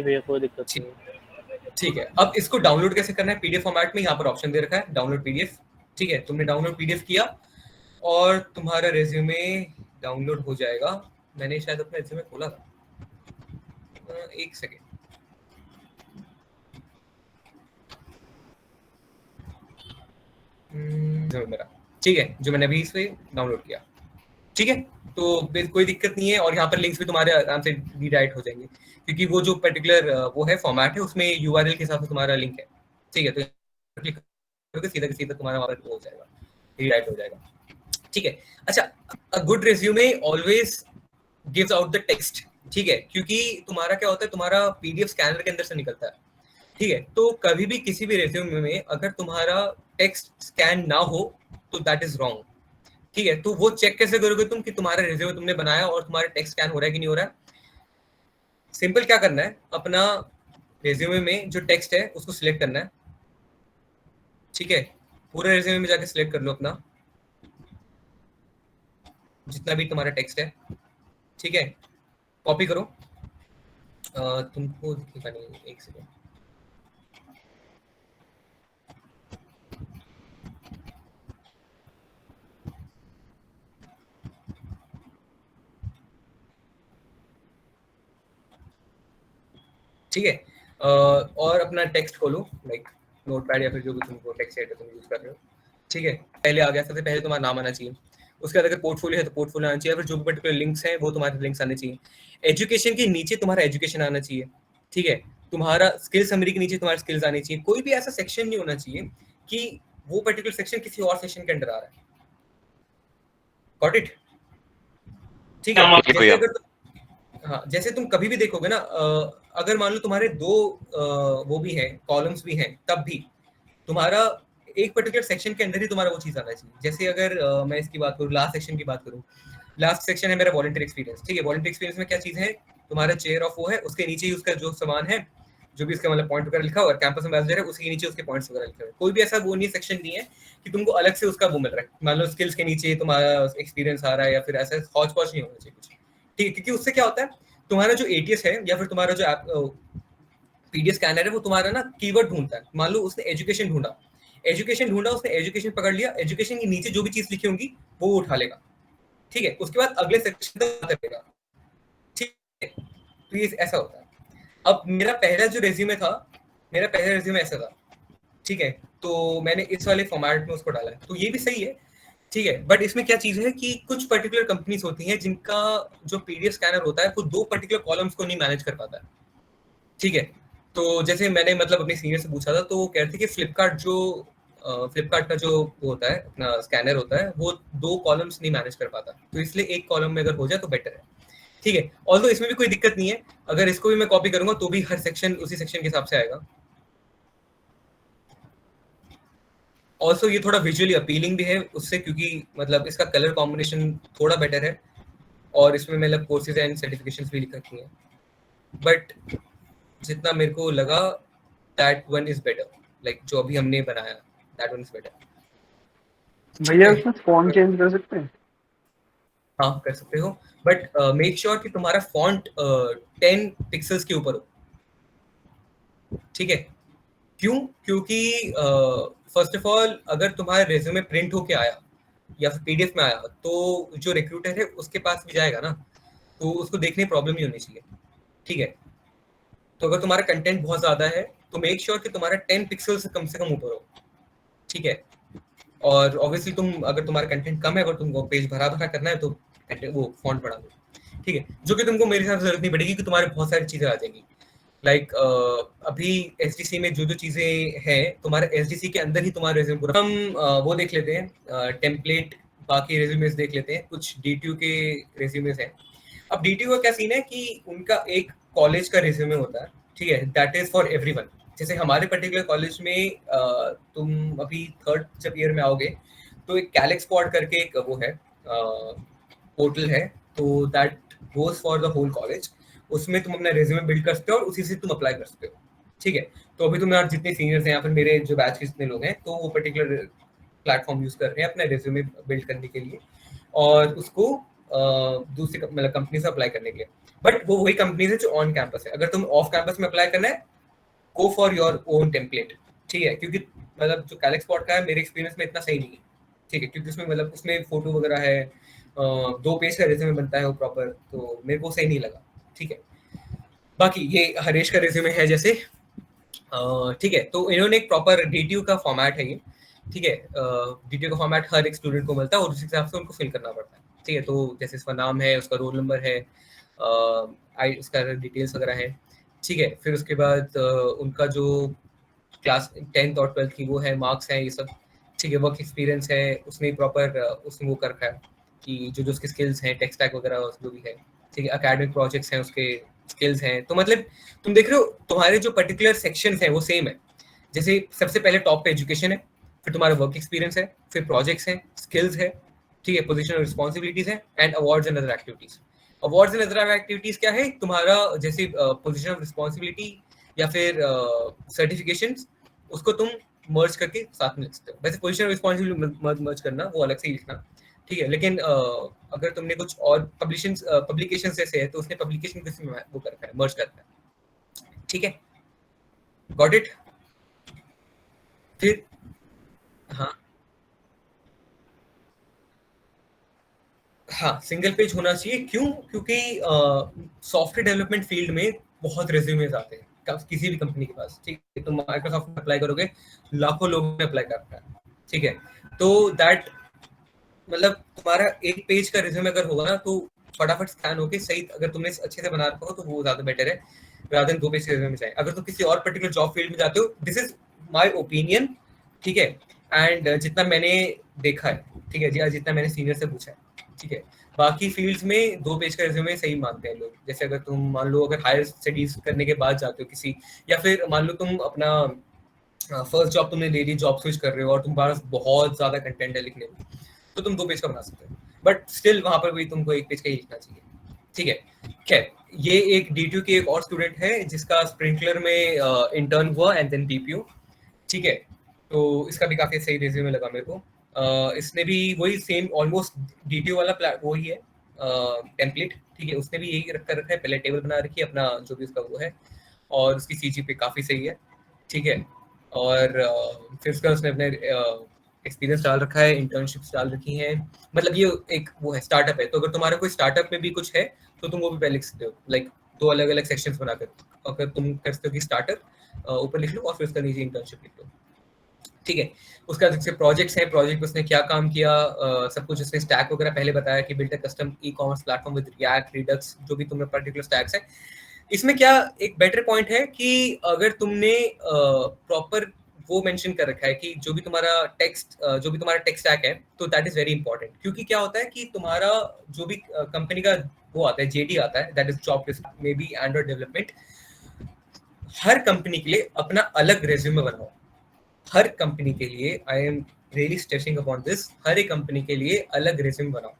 [SPEAKER 4] भैया, कोई दिक्कत नहीं है।
[SPEAKER 1] ठीक है, अब इसको डाउनलोड कैसे करना है पीडीएफ फॉर्मेट में, यहाँ पर ऑप्शन दे रखा है डाउनलोड पीडीएफ। ठीक है, तुमने डाउनलोड पीडीएफ किया और तुम्हारा रेज्यूमे डाउनलोड हो जाएगा। मैंने शायद अपना रेज्यूमे खोला था, एक सेकेंड। मेरा ठीक है, जो मैंने अभी इस पे डाउनलोड किया। ठीक है, तो कोई दिक्कत नहीं है, और यहाँ पर लिंक्स भी तुम्हारे आराम से रीडायरेक्ट हो जाएंगे, क्योंकि वो जो पर्टिकुलर वो है फॉर्मेट है, उसमें यूआरएल के साथ तुम्हारा लिंक है। ठीक है, तो क्लिक करोगे सीधा सीधा तुम्हारा वहां पर हो जाएगा, रीडायरेक्ट हो जाएगा। ठीक है, अच्छा, a good resume always gives out the text. ठीक है, क्योंकि तुम्हारा क्या होता है, तुम्हारा पीडीएफ स्कैनर के अंदर से निकलता है। ठीक है, तो कभी भी किसी भी रिज्यूमे में अगर तुम्हारा टेक्स्ट स्कैन ना हो तो दैट इज रॉन्ग। ठीक है, तो वो चेक कैसे करोगे तुम कि तुम्हारा रिज्यूमे तुमने बनाया और तुम्हारा टेक्स्ट स्कैन हो रहा है कि नहीं हो रहा है? सिंपल क्या करना है, अपना रिज्यूमे में जो टेक्स्ट है उसको सिलेक्ट करना है। ठीक है, पूरे रिज्यूमे में जाके सिलेक्ट कर लो अपना जितना भी तुम्हारा टेक्स्ट है। ठीक है, कॉपी करो। तुमको दिखेगा नहीं, एक सेकेंड। ठीक है, और अपना टेक्स्ट खोलो, लाइक नोटपैड या फिर जो भी तुमको टेक्स्ट एडिटर तुम यूज कर रहे हो। ठीक है, पहले आ गया, सबसे पहले तुम्हारा नाम आना चाहिए। उसके बाद अगर पोर्टफोलियो है तो पोर्टफोलियो आना चाहिए, फिर जो भी पर्टिकुलर लिंक्स हैं वो तुम्हारे लिंक्स आने चाहिए। एजुकेशन के नीचे तुम्हारा एजुकेशन आना चाहिए। ठीक है, तुम्हारा स्किल समरी के नीचे तुम्हारा स्किल्स आनी चाहिए। कोई भी ऐसा सेक्शन नहीं होना चाहिए कि वो पर्टिकुलर सेक्शन किसी और सेक्शन के अंडर आ रहा है। Got it? ठीक है, जैसे अगर हाँ, जैसे तुम कभी भी देखोगे ना, अगर मान लो तुम्हारे दो वो भी हैं, कॉलम्स भी हैं, तब भी तुम्हारा एक पर्टिकुलर सेक्शन के अंदर ही तुम्हारा वो चीज आना चाहिए। जैसे अगर मैं इसकी बात करूँ, लास्ट सेक्शन की बात करूँ, लास्ट सेक्शन है मेरा वॉलंटियर एक्सपीरियंस। ठीक है, वॉलंटियर एक्सपीरियंस में क्या चीज है, तुम्हारा चेयर ऑफ वो है, उसके नीचे ही उसका जो सामान है, जो भी उसका मतलब पॉइंट वगैरह लिखा हुआ है, कैंपस एम्बेसडर है, उसके नीचे उसके पॉइंट्स वगैरह लिखे हुए हैं। कोई भी ऐसा वो नहीं, सेक्शन नहीं है कि तुमको अलग से उसका वो मिल रहा है। मान लो स्किल्स के नीचे तुम्हारा एक्सपीरियंस आ रहा है, या फिर ऐसा हौच पौच नहीं होना चाहिए कुछ। ठीक है, क्योंकि उससे क्या होता है, तुम्हारा जो एटीएस है या फिर तुम्हारा जो पीडीएफ स्कैनर है, वो तुम्हारा ना कीवर्ड ढूंढता है। मान लो उसने एजुकेशन ढूंढा, उसने एजुकेशन पकड़ लिया, एजुकेशन के नीचे जो भी चीज लिखी होंगी वो उठा लेगा। ठीक है, उसके बाद अगले सेक्शन तक करेगा। ठीक है, तो ये ऐसा होता है। अब मेरा पहला जो रेज्यूमे था, मेरा पहला रेज्यूमे ऐसा था। ठीक है, तो मैंने इस वाले फॉर्मेट में उसको डाला है, तो ये भी सही है। ठीक है, बट इसमें क्या चीज है कि कुछ पर्टिकुलर कंपनीज होती हैं जिनका जो पीडीएफ स्कैनर होता है वो दो पर्टिकुलर कॉलम्स को नहीं मैनेज कर पाता है। ठीक है। तो जैसे मैंने मतलब अपने सीनियर से पूछा था, तो वो कह रहे थे कि फ्लिपकार्ट का जो वो होता है, अपना स्कैनर होता है, वो 2 कॉलम्स नहीं मैनेज कर पाता, तो इसलिए एक कॉलम में अगर हो जाए तो बेटर है। ठीक है, ऑल्दो इसमें भी कोई दिक्कत नहीं है, अगर इसको भी मैं कॉपी करूंगा तो भी हर सेक्शन उसी सेक्शन के हिसाब से आएगा। ऑल्सो ये थोड़ा विजुअली अपीलिंग भी है उससे, क्योंकि मतलब इसका कलर कॉम्बिनेशन थोड़ा बेटर है, और इसमें मतलब कोर्सेज एंड सर्टिफिकेशंस भी लिख रखी हैं, बट जितना मेरे को लगा that one is better, like जो अभी हमने बनाया दैट वन इज बेटर।
[SPEAKER 3] भैया उसमें फॉन्ट चेंज कर सकते हैं?
[SPEAKER 1] हाँ कर सकते हो, बट मेक श्योर कि तुम्हारा फॉन्ट 10 पिक्सल्स के ऊपर हो। ठीक है, क्यों? क्योंकि फर्स्ट ऑफ ऑल अगर तुम्हारा रेज्यूमे प्रिंट होके आया या फिर पीडीएफ में आया, तो जो रिक्रूटर है उसके पास भी जाएगा ना, तो उसको देखने प्रॉब्लम नहीं होनी चाहिए। ठीक है, तो अगर तुम्हारा कंटेंट बहुत ज्यादा है तो मेक श्योर कि तुम्हारा 10 पिक्सल से कम ऊपर हो। ठीक है, और ऑब्वियसली अगर तुम्हारा कंटेंट कम है, अगर तुमको पेज भरा भरा करना है, तो वो फॉन्ट बढ़ा दो। ठीक है, जो कि तुमको मेरे हिसाब से जरूरत नहीं पड़ेगी, कि तुम्हारे बहुत सारी चीजें आ जाएंगी। लाइक अभी एसडीसी में जो जो चीजें हैं, तुम्हारे एसडीसी के अंदर ही तुम्हारा रेज्यूमे पूरा। हम वो देख लेते हैं टेम्पलेट, बाकी रेज्यूमेस देख लेते हैं। कुछ डीटीयू के रेज्यूमेस हैं। अब डीटीयू का क्या सीन है कि उनका एक कॉलेज का रेज्यूमे होता है, ठीक है, दैट इज फॉर एवरीवन। जैसे हमारे पर्टिकुलर कॉलेज में तुम अभी थर्ड जब ईयर में आओगे, तो एक कैलेक्स स्क्वाड करके एक वो है, पोर्टल है, तो that goes for the whole college. उसमें तुम अपना रेज्यूमे बिल्ड कर सकते हो और उसी से तुम अप्लाई कर सकते हो। ठीक है, तो अभी तुम्हारे जितने सीनियर्स हैं या फिर मेरे जो बैच के जितने लोग हैं, तो वो पर्टिकुलर प्लेटफॉर्म यूज कर रहे हैं अपना रेज्यूमे बिल्ड करने के लिए, और उसको दूसरी मतलब कंपनी से अप्लाई करने के लिए। बट वो वही कंपनी है जो ऑन कैंपस है। अगर तुम ऑफ कैंपस में अप्लाई करना है, go for your own template. ठीक है, क्योंकि मतलब जो कैलेक्स स्पॉट का है, मेरे एक्सपीरियंस में इतना सही नहीं है। ठीक है, क्योंकि उसमें मतलब उसमें फोटो वगैरह है, 2 पेज का रेज्यूमे बनता है वो प्रॉपर, तो मेरे को सही नहीं लगा। ठीक है, बाकी ये हरेश का रेज्यूमे है जैसे, ठीक है, तो इन्होंने एक प्रॉपर डीटीयू का फॉर्मेट है ये। ठीक है, डीटीयू का फॉर्मेट हर एक स्टूडेंट को मिलता है और उसी हिसाब से उनको फिल करना पड़ता है। ठीक है, तो जैसे इसका नाम है, उसका रोल नंबर है, उसका डिटेल्स वगैरह है। ठीक है, फिर उसके बाद उनका जो क्लास 10th और 12th की वो है, मार्क्स हैं, ये सब। ठीक है, वर्क एक्सपीरियंस है, उसने प्रॉपर उसने वो कर रखा है कि जो जो उसके स्किल्स हैं, टेक स्टैक वगैरह जो भी है। ठीक है, एकेडमिक प्रोजेक्ट्स हैं, उसके स्किल्स हैं। तो मतलब तुम देख रहे हो तुम्हारे जो पर्टिकुलर सेक्शंस हैं वो सेम है। जैसे सबसे पहले टॉप पे एजुकेशन है, फिर तुम्हारा वर्क एक्सपीरियंस है, फिर प्रोजेक्ट्स हैं, स्किल्स है, ठीक है, पोजीशन और रिस्पॉन्सिबिलिटीज है, and awards and other activities. Awards and other activities क्या है? तुम्हारा जैसे पोजीशन ऑफ रिस्पॉन्सिबिलिटी या फिर सर्टिफिकेशंस, उसको तुम मर्ज करके साथ में लिख सकते हो। वैसे पोजीशन ऑफ रिस्पॉन्सिबिलिटी मर्ज करना वो अलग से ही लिखना। ठीक है, लेकिन अगर तुमने कुछ और पब्लिकेशन जैसे है, तो उसने पब्लिकेशन किसी में वो कर रखा है, मर्ज कर रखा है। ठीक है, गॉट इट? फिर हाँ हाँ, सिंगल पेज होना चाहिए। क्यों? क्योंकि सॉफ्टवेयर डेवलपमेंट फील्ड में बहुत रेज्यूमेज आते हैं किसी भी कंपनी के पास। ठीक है, तुम माइक्रोसॉफ्ट में अप्लाई करोगे, लाखों लोगों ने अप्लाई कर रखा है। ठीक है, तो दैट मतलब तुम्हारा एक पेज का रिज्यूमे अगर होगा ना, तो फटाफट स्कैन होके सही, अगर तुमने अच्छे से बना रखा हो तो वो ज्यादा बेटर है, rather than 2 पेज के रिज्यूमे चाहिए। अगर तुम किसी और पर्टिकुलर जॉब फील्ड में जाते हो, दिस इज माय ओपिनियन। ठीक है, एंड जितना मैंने देखा है, ठीक है जी, जितना मैंने सीनियर से पूछा है, ठीक है, बाकी फील्ड्स में 2 पेज का रिज्यूमे सही मानते हैं लोग। जैसे अगर तुम मान लो अगर हायर स्टडीज करने के बाद जाते हो किसी, या फिर मान लो तुम अपना फर्स्ट जॉब तुमने ले ली, जॉब स्विच कर रहे हो और तुम्हारे पास बहुत ज्यादा कंटेंट है लिखने में, तो तुम 2 पेज का बना सकते हो, बट स्टिल वहां पर भी तुमको 1 पेज का ही लिखना चाहिए। ठीक है, खैर, ये एक डीटीयू के एक और स्टूडेंट है जिसका स्प्रिंकलर में इंटर्न हुआ एंड देन डीपीयू। ठीक है, तो इसका भी काफी सही रिज्यूमे लगा मेरे को। इसने भी वही सेम ऑलमोस्ट डीटीयू वाला वही है टेम्पलेट। ठीक है, उसने भी यही रखा है, पहले टेबल बना रखी है अपना जो भी उसका वो है, और उसकी सीजी पे काफी सही है। ठीक है, और फिर उसका उसने अपने एक्सपीरियंस डाल रखा है, इंटर्नशिप्स डाल रखी हैं। मतलब ये एक वो है, स्टार्टअप है, तो अगर तुम्हारा कोई स्टार्टअप में भी कुछ है तो तुम वो भी पहले लिख सकते हो, लाइक 2 अलग अलग सेक्शंस बनाकर। अगर तुम कर सकते हो कि स्टार्टअप ऊपर लिख लो और फिर उसका नीचे इंटर्नशिप लिख लो। ठीक है, उसका जैसे प्रोजेक्ट्स हैं, प्रोजेक्ट में उसने क्या काम किया, सब कुछ उसने स्टैक वगैरह पहले बताया कि build a custom e commerce platform with react, Redux, जो भी तुम्हें पर्टिकुलर स्टैक्स है इसमें क्या एक बेटर पॉइंट है कि अगर तुमने प्रॉपर वो मेंशन कर रखा है कि जो भी तुम्हारा टेक्स्ट स्टैक है, तो दैट इज वेरी इंपॉर्टेंट। क्योंकि क्या होता है कि तुम्हारा जो भी कंपनी का वो आता है, जेडी आता है, that is job description, may be Android development, her company के लिए अपना अलग रेज्यूमे बनाओ। हर कंपनी के लिए, I am really stressing upon this, हर एक कंपनी के लिए अलग रेज्यूमे बनाओ।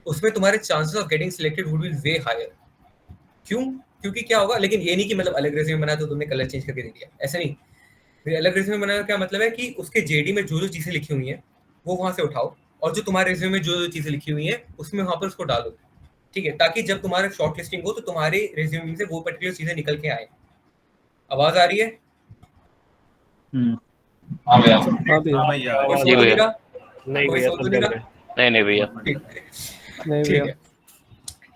[SPEAKER 1] उसमें तुम्हारे chances of getting selected would be way higher. क्यों? क्योंकि क्या होगा, लेकिन ये नहीं कि मतलब अलग रेज्यूमे बनाया तो तुमने कलर चेंज करके दे दिया, ऐसा नहीं। फिर अलग रेज्यूमे बनाने का क्या मतलब है कि उसके जेडी में जो जो चीजें लिखी हुई हैं वो वहां से उठाओ, और जो तुम्हारे रेज्यूमे में जो जो चीजें लिखी हुई हैं उसमें वहां पर उसको डालो, ठीक है, ताकि जब तुम्हारा शॉर्ट लिस्टिंग हो तो तुम्हारे रेज्यूमे से वो पर्टिकुलर चीजें निकल के आए। आवाज आ रही है?
[SPEAKER 3] हाँ भैया।
[SPEAKER 1] कोई
[SPEAKER 2] जी
[SPEAKER 1] सो तो नहीं
[SPEAKER 2] भैया।
[SPEAKER 1] रहा?
[SPEAKER 4] नहीं
[SPEAKER 1] कोई
[SPEAKER 4] भैया,
[SPEAKER 1] सो तो
[SPEAKER 4] सब
[SPEAKER 1] नहीं
[SPEAKER 4] जग
[SPEAKER 1] रहा?
[SPEAKER 4] रहे।
[SPEAKER 2] नहीं भैया।
[SPEAKER 3] नहीं
[SPEAKER 1] ठीक
[SPEAKER 3] भैया।
[SPEAKER 1] है,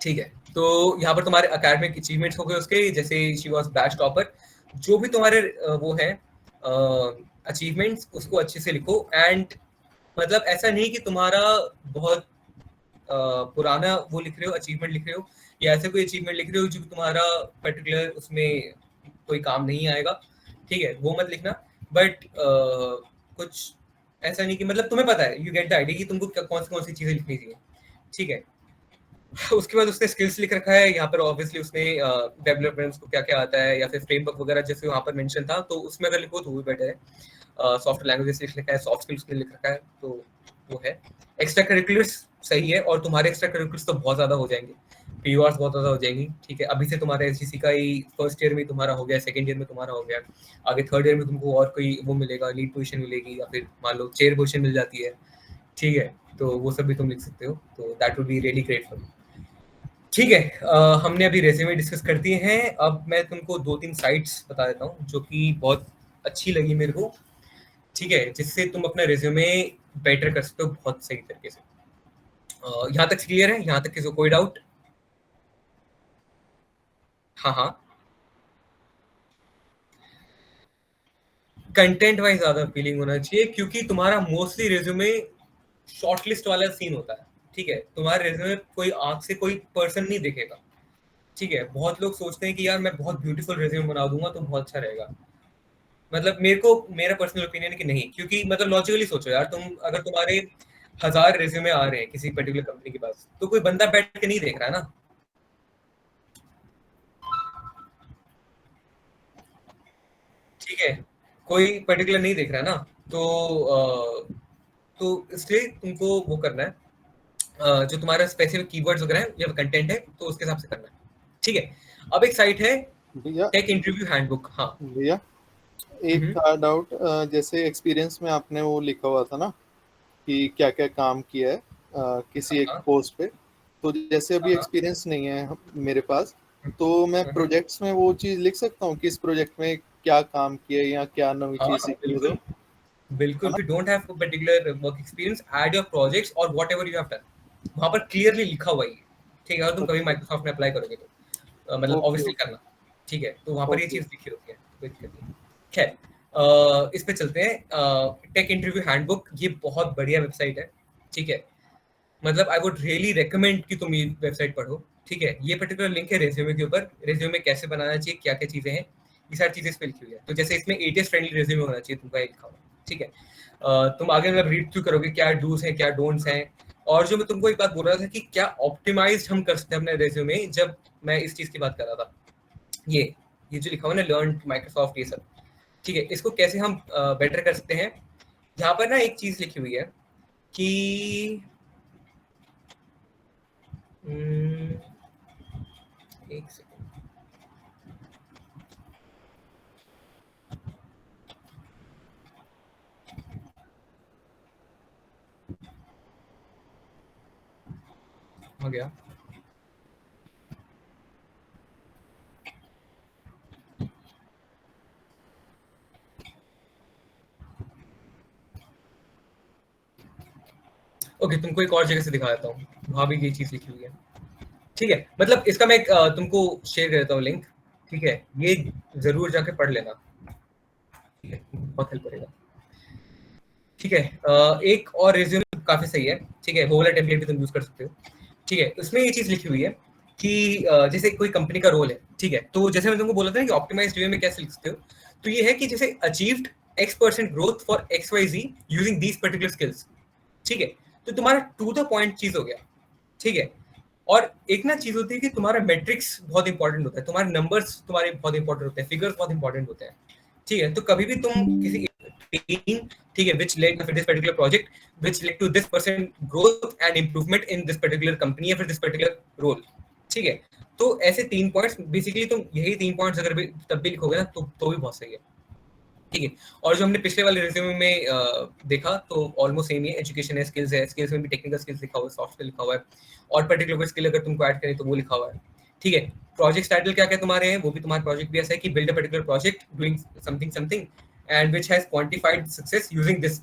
[SPEAKER 1] ठीक है। तो यहाँ पर तुम्हारे एकेडमिक अचीवमेंट्स हो गए उसके, जैसे शी वाज बैच टॉपर। जो भी तुम्हारे वो है अचीवमेंट्स, उसको अच्छे से लिखो। एंड मतलब ऐसा नहीं कि तुम्हारा बहुत पुराना वो लिख रहे हो, अचीवमेंट लिख रहे हो, या ऐसे कोई अचीवमेंट लिख रहे हो जो तुम्हारा पर्टिकुलर उसमें कोई काम नहीं आएगा, ठीक है, वो मत लिखना। बट कुछ ऐसा नहीं कि मतलब तुम्हें पता है, यू गेट द आइडिया कि तुमको कौन सी चीजें लिखनी चाहिए, ठीक है। उसके बाद उसने स्किल्स लिख रखा है यहाँ पर, ऑब्वियसली उसने डेवलपमेंट्स को क्या क्या आता है या फिर फ्रेमवर्क वगैरह जैसे वहाँ पर मेंशन था, तो उसमें अगर लिखो तो वो बेटर है। सॉफ्ट लैंग्वेजेस लिख रखा है, सॉफ्ट स्किल्स ने लिख रखा है, तो वो है। एक्स्ट्रा करिकुलर्स सही है, और तुम्हारे एक्स्ट्रा करिकुलर्स तो बहुत ज्यादा हो जाएंगे, पीयूआर्स बहुत ज्यादा हो जाएंगी, ठीक है। अभी से तुम्हारा एसजीसी का ही फर्स्ट ईयर में तुम्हारा हो गया, सेकंड ईयर में तुम्हारा हो गया, आगे थर्ड ईयर में तुमको और कोई वो मिलेगा, लीड पोजीशन मिलेगी, या फिर मान लो चेयर पोजीशन मिल जाती है, ठीक है। तो वो सब भी तुम लिख सकते हो, तो that would be really great for you. ठीक है, हमने अभी रेज्यूमे डिस्कस कर दिए हैं। अब मैं तुमको 2-3 साइट्स बता देता हूँ जो कि बहुत अच्छी लगी मेरे को, ठीक है, जिससे तुम अपना रेज्यूमे बेटर कर सकते हो बहुत सही तरीके से। यहाँ तक क्लियर है? यहाँ तक किसी को कोई डाउट? हाँ हाँ। कंटेंट वाइज ज्यादा फीलिंग होना चाहिए, क्योंकि तुम्हारा मोस्टली रेज्यूमे शॉर्टलिस्ट वाला सीन होता है, ठीक है। तुम्हारे रेज्यूमे कोई आंख से कोई पर्सन नहीं देखेगा, ठीक है। बहुत लोग सोचते हैं कि यार मैं बहुत ब्यूटीफुल रेज्यूमे बना दूंगा तो बहुत अच्छा रहेगा। मतलब मेरा पर्सनल ओपिनियन है कि नहीं, क्योंकि मतलब लॉजिकली सोचो यार, तुम अगर तुम्हारे 1000 रेज्यूमे आ रहे हैं किसी पर्टिकुलर कंपनी के पास, तो कोई बंदा बैठ के नहीं देख रहा है ना, ठीक है, कोई पर्टिकुलर नहीं देख रहा है ना। तो इसलिए तुमको वो करना है, जो तुम्हारा स्पेसिफिक कीवर्ड्स वगैरह है या कंटेंट है, तो उसके हिसाब से करना है, ठीक है। अब एक साइट है
[SPEAKER 5] भैया
[SPEAKER 1] टेक इंटरव्यू हैंडबुक। हाँ
[SPEAKER 5] भैया, एक था डाउट। जैसे एक्सपीरियंस में आपने वो लिखा हुआ था ना कि क्या क्या काम किया है किसी एक
[SPEAKER 1] हाँ
[SPEAKER 5] पोस्ट पे, तो जैसे अभी
[SPEAKER 1] हाँ
[SPEAKER 5] एक्सपीरियंस नहीं है मेरे पास, तो मैं प्रोजेक्ट्स में वो चीज़ लिख सकता हूँ कि इस प्रोजेक्ट में क्या काम किया है या क्या नई
[SPEAKER 1] हाँ,
[SPEAKER 5] चीज़ सीखी है,
[SPEAKER 1] बिल्कुल बिल्कुल।
[SPEAKER 5] है ना?
[SPEAKER 1] if you don't have a particular work experience, add your projects or whatever you have done, वहां पर क्लियरली लिखा हुआ ही है, ठीक है। अगर तुम कभी माइक्रोसॉफ्ट में अप्लाई करोगे तो मतलब
[SPEAKER 5] ओके
[SPEAKER 1] ऑब्वियसली
[SPEAKER 5] ओके
[SPEAKER 1] करना, ठीक है, तो वहां पर ये
[SPEAKER 5] ओके।
[SPEAKER 1] चीज लिखी होती है, कोई दिक्कत नहीं। खैर, इस पे चलते हैं। टेक इंटरव्यू हैंडबुक, ये बहुत बढ़िया वेबसाइट है, ठीक है। मतलब आई वुड रियली रेकमेंड कि तुम ये वेबसाइट पढ़ो, ठीक है। ये पर्टिकुलर लिंक है रेज्यूमे के ऊपर, रेज्यूमे कैसे बनाना चाहिए, क्या क्या चीजें हैं, ये सारी चीजें इस पे लिखी हुई है। तो जैसे इसमें एटीएस फ्रेंडली रेज्यूमे होना चाहिए तुमका, ये लिखा हुआ, ठीक है। तुम आगे मतलब रीड थ्रू करोगे क्या डूज हैं क्या डोंट्स हैं। और जो मैं तुमको एक बात बोल रहा था कि क्या ऑप्टिमाइज हम कर सकते हैं अपने रेज्यूमे, जब मैं इस चीज की बात कर रहा था, ये जो लिखा हुआ है ना, लर्न माइक्रोसॉफ्ट, ये सब, ठीक है, इसको कैसे हम बेटर कर सकते हैं। यहाँ पर ना एक चीज लिखी हुई है कि एक सेकंड, हो गया। ओके, तुमको एक और जगह से दिखा देता हूँ, वहां भी ये चीज लिखी हुई है, ठीक है। मतलब इसका मैं तुमको शेयर कर देता हूँ लिंक, ठीक है, ये जरूर जाके पढ़ लेना, ठीक है, बहुत हेल्प करेगा, ठीक है। एक और रिज्यूमे काफी सही है, ठीक है, वो वाला टेम्पलेट भी तुम यूज कर सकते हो, ठीक है। उसमें ये चीज लिखी हुई है कि जैसे कोई कंपनी का रोल है, ठीक है, तो जैसे मैं तुमको बोला था ना कि ऑप्टिमाइज्ड वे में कैसे लिख सकते हो, तो ये है कि जैसे achieved X% growth for XYZ using these particular skills, ठीक है, तो तुम्हारा टू द पॉइंट चीज हो गया, ठीक है। और एक ना चीज होती है कि तुम्हारा मैट्रिक्स बहुत इंपॉर्टेंट होता है, तुम्हारे नंबर्स तुम्हारे बहुत इंपॉर्टेंट होते हैं, फिगर्स बहुत इंपॉर्टेंट होते हैं, ठीक है। तो कभी भी तुम किसी टीम, ठीक है, which led to this particular project, which led to this percent growth and improvement in this particular company या फिर this particular role, ठीक है। तो ऐसे 3 पॉइंट्स बेसिकली, तुम यही 3 पॉइंट्स अगर भी तब भी लिखोगे ना तो भी बहुत सही है, ठीक है। और जो हमने पिछले वाले रिज्यूमे में देखा तो ऑलमोस्ट सेम ही है, एजुकेशन है, स्किल्स है, स्किल्स में भी टेक्निकल स्किल्स लिखा हुआ है, सॉफ्ट स्किल लिखा हुआ है, और पर्टिकुलर स्किल अगर तुमको ऐड करें तो वो लिखा हुआ है, ठीक है। प्रोजेक्ट टाइटल क्या क्या तुम्हारे हैं, वो भी तुम्हारा प्रोजेक्ट भी ऐसा है कि build a particular project doing something something and which has quantified success using this,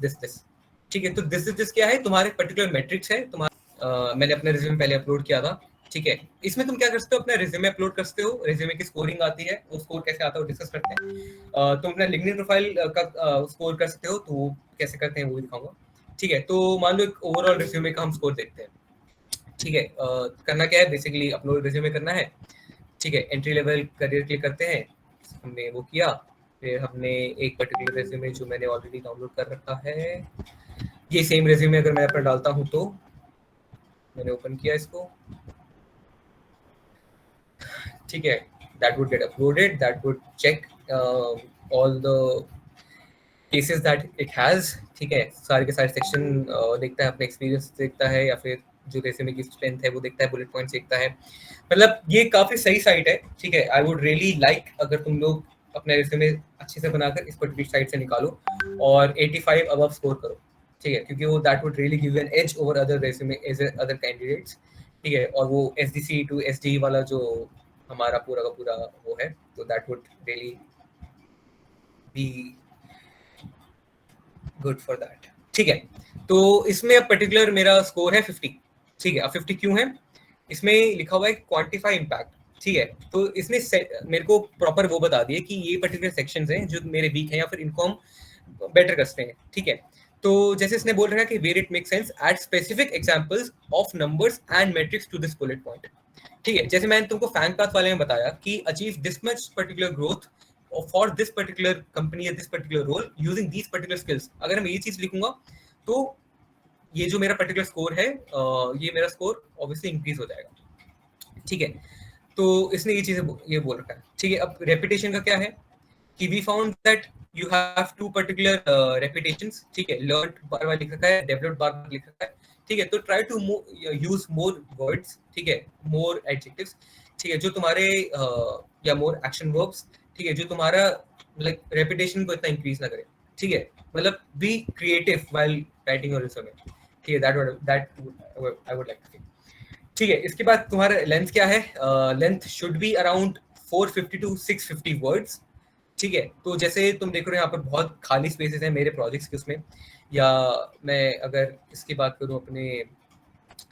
[SPEAKER 1] ठीक है। तो दिस क्या है, तुम्हारे पर्टिकुलर मैट्रिक्स है, तुम्हारा मैंने अपने रिज्यूमे पहले अपलोड किया था, ठीक है। इसमें तुम क्या कर सकते हो, अपना रिज्यूमे अपलोड कर सकते हो, रिज्यूमे की स्कोरिंग आती है, वो स्कोर कैसे आता है वो डिस्कस करते हैं। तुम अपना लिंक्डइन प्रोफाइल का स्कोर कर सकते हो, तो वो कैसे करते हैं वो भी दिखाऊंगा, ठीक है। तो मान लो एक ओवरऑल रिज्यूमे का हम स्कोर देखते हैं, ठीक है। करना क्या है, बेसिकली अपलोड रिज्यूमे करना है, ठीक है। एंट्री लेवल करियर क्लिक करते हैं, हमने वो किया, फिर हमने एक पर्टिकुलर रिज्यूमे जो मैंने ऑलरेडी डाउनलोड कर रखा है, ये सेम रिज्यूमे अगर मैं अपना डालता हूँ तो मैंने ओपन किया इसको, ठीक है, that would get uploaded, that would check all the cases that it has, ठीक है। सारे के सारे सेक्शन देखता है, अपने एक्सपीरियंस देखता है, या फिर जो रेज्यूमे की स्ट्रेंथ है वो देखता है, बुलेट पॉइंट्स देखता है, मतलब ये काफी सही साइट है, ठीक है। आई वुड रियली लाइक अगर तुम लोग अपने रेज्यूमे अच्छे से बनाकर इस पर्टिकुलर साइट से निकालो और 85 अबव स्कोर करो, ठीक है, क्योंकि वो that would really give you an edge over other resume other candidates, ठीक है। और वो SDC to SD वाला जो हमारा पूरा का पूरा वो है, तो that would really be good for that, ठीक है। तो इसमें अब पर्टिकुलर मेरा स्कोर है 50, ठीक है। अब 50 क्यों है, इसमें लिखा हुआ है क्वांटिफाई इम्पैक्ट, ठीक है। तो इसने मेरे को प्रॉपर वो बता दिया कि ये पर्टिकुलर सेक्शंस हैं जो मेरे वीक हैं या फिर इनको हम बेटर कर सकते हैं, ठीक है। तो जैसे इसने बोल रखा है कि where it make sense add specific examples of numbers and metrics to this bullet point, ठीक है। जैसे मैंने तुमको फैंग पाथ वाले में बताया कि achieve this much particular growth for this particular company या this particular role using these particular skills, अगर मैं ये चीज लिखूंगा तो ये जो मेरा पर्टिकुलर स्कोर है, ये मेरा स्कोर ऑब्वियसली इंक्रीज हो जाएगा, ठीक है। तो इसने ये चीजें ये बोल रखा है, ठीक है। अब रेपुटेशन का क्या है कि we found that you have to particular reputations, ठीक है। लर्न बार बार लिख रखा है, डेवलप्ड बार बार लिख रखा है, ठीक है। तो try to use more words, ठीक है, मोर एडजेक्टिव्स, ठीक है, जो तुम्हारे या मोर एक्शन वर्ब्स, ठीक है, जो तुम्हारा लाइक रेपुटेशन को इतना इंक्रीज ना करे, ठीक है। मतलब be creative while writing your resume, ठीक है। That I would like to see, ठीक है। इसके बाद तुम्हारा लेंथ क्या है, length should be around 450 to 650 words, ठीक है। तो जैसे तुम देख रहे हो यहाँ पर बहुत खाली स्पेसेस हैं मेरे प्रोजेक्ट्स के उसमें, या मैं अगर इसकी बात करूँ अपने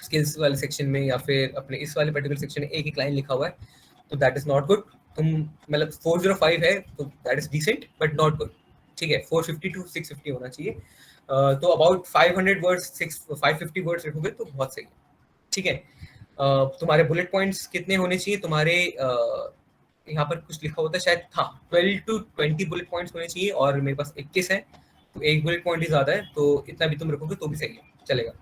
[SPEAKER 1] स्किल्स वाले सेक्शन में या फिर अपने इस वाले पर्टिकुलर सेक्शन में एक ही लाइन लिखा हुआ है, तो दैट इज नॉट गुड। तुम मतलब 405 है तो that is decent but not good, ठीक है। 450 to 650 होना चाहिए। तो अबाउट 500 वर्ड्स 550 वर्ड्स लिखोगे तो बहुत सही है, ठीक है। तुम्हारे बुलेट पॉइंट्स कितने होने चाहिए, तुम्हारे यहाँ पर कुछ लिखा होता है शायद, हाँ 12 to 20 बुलेट पॉइंट्स होने चाहिए, और मेरे पास 21 है, तो एक बुलेट पॉइंट ही ज्यादा है, तो इतना भी तुम रखोगे तो भी सही है, चलेगा,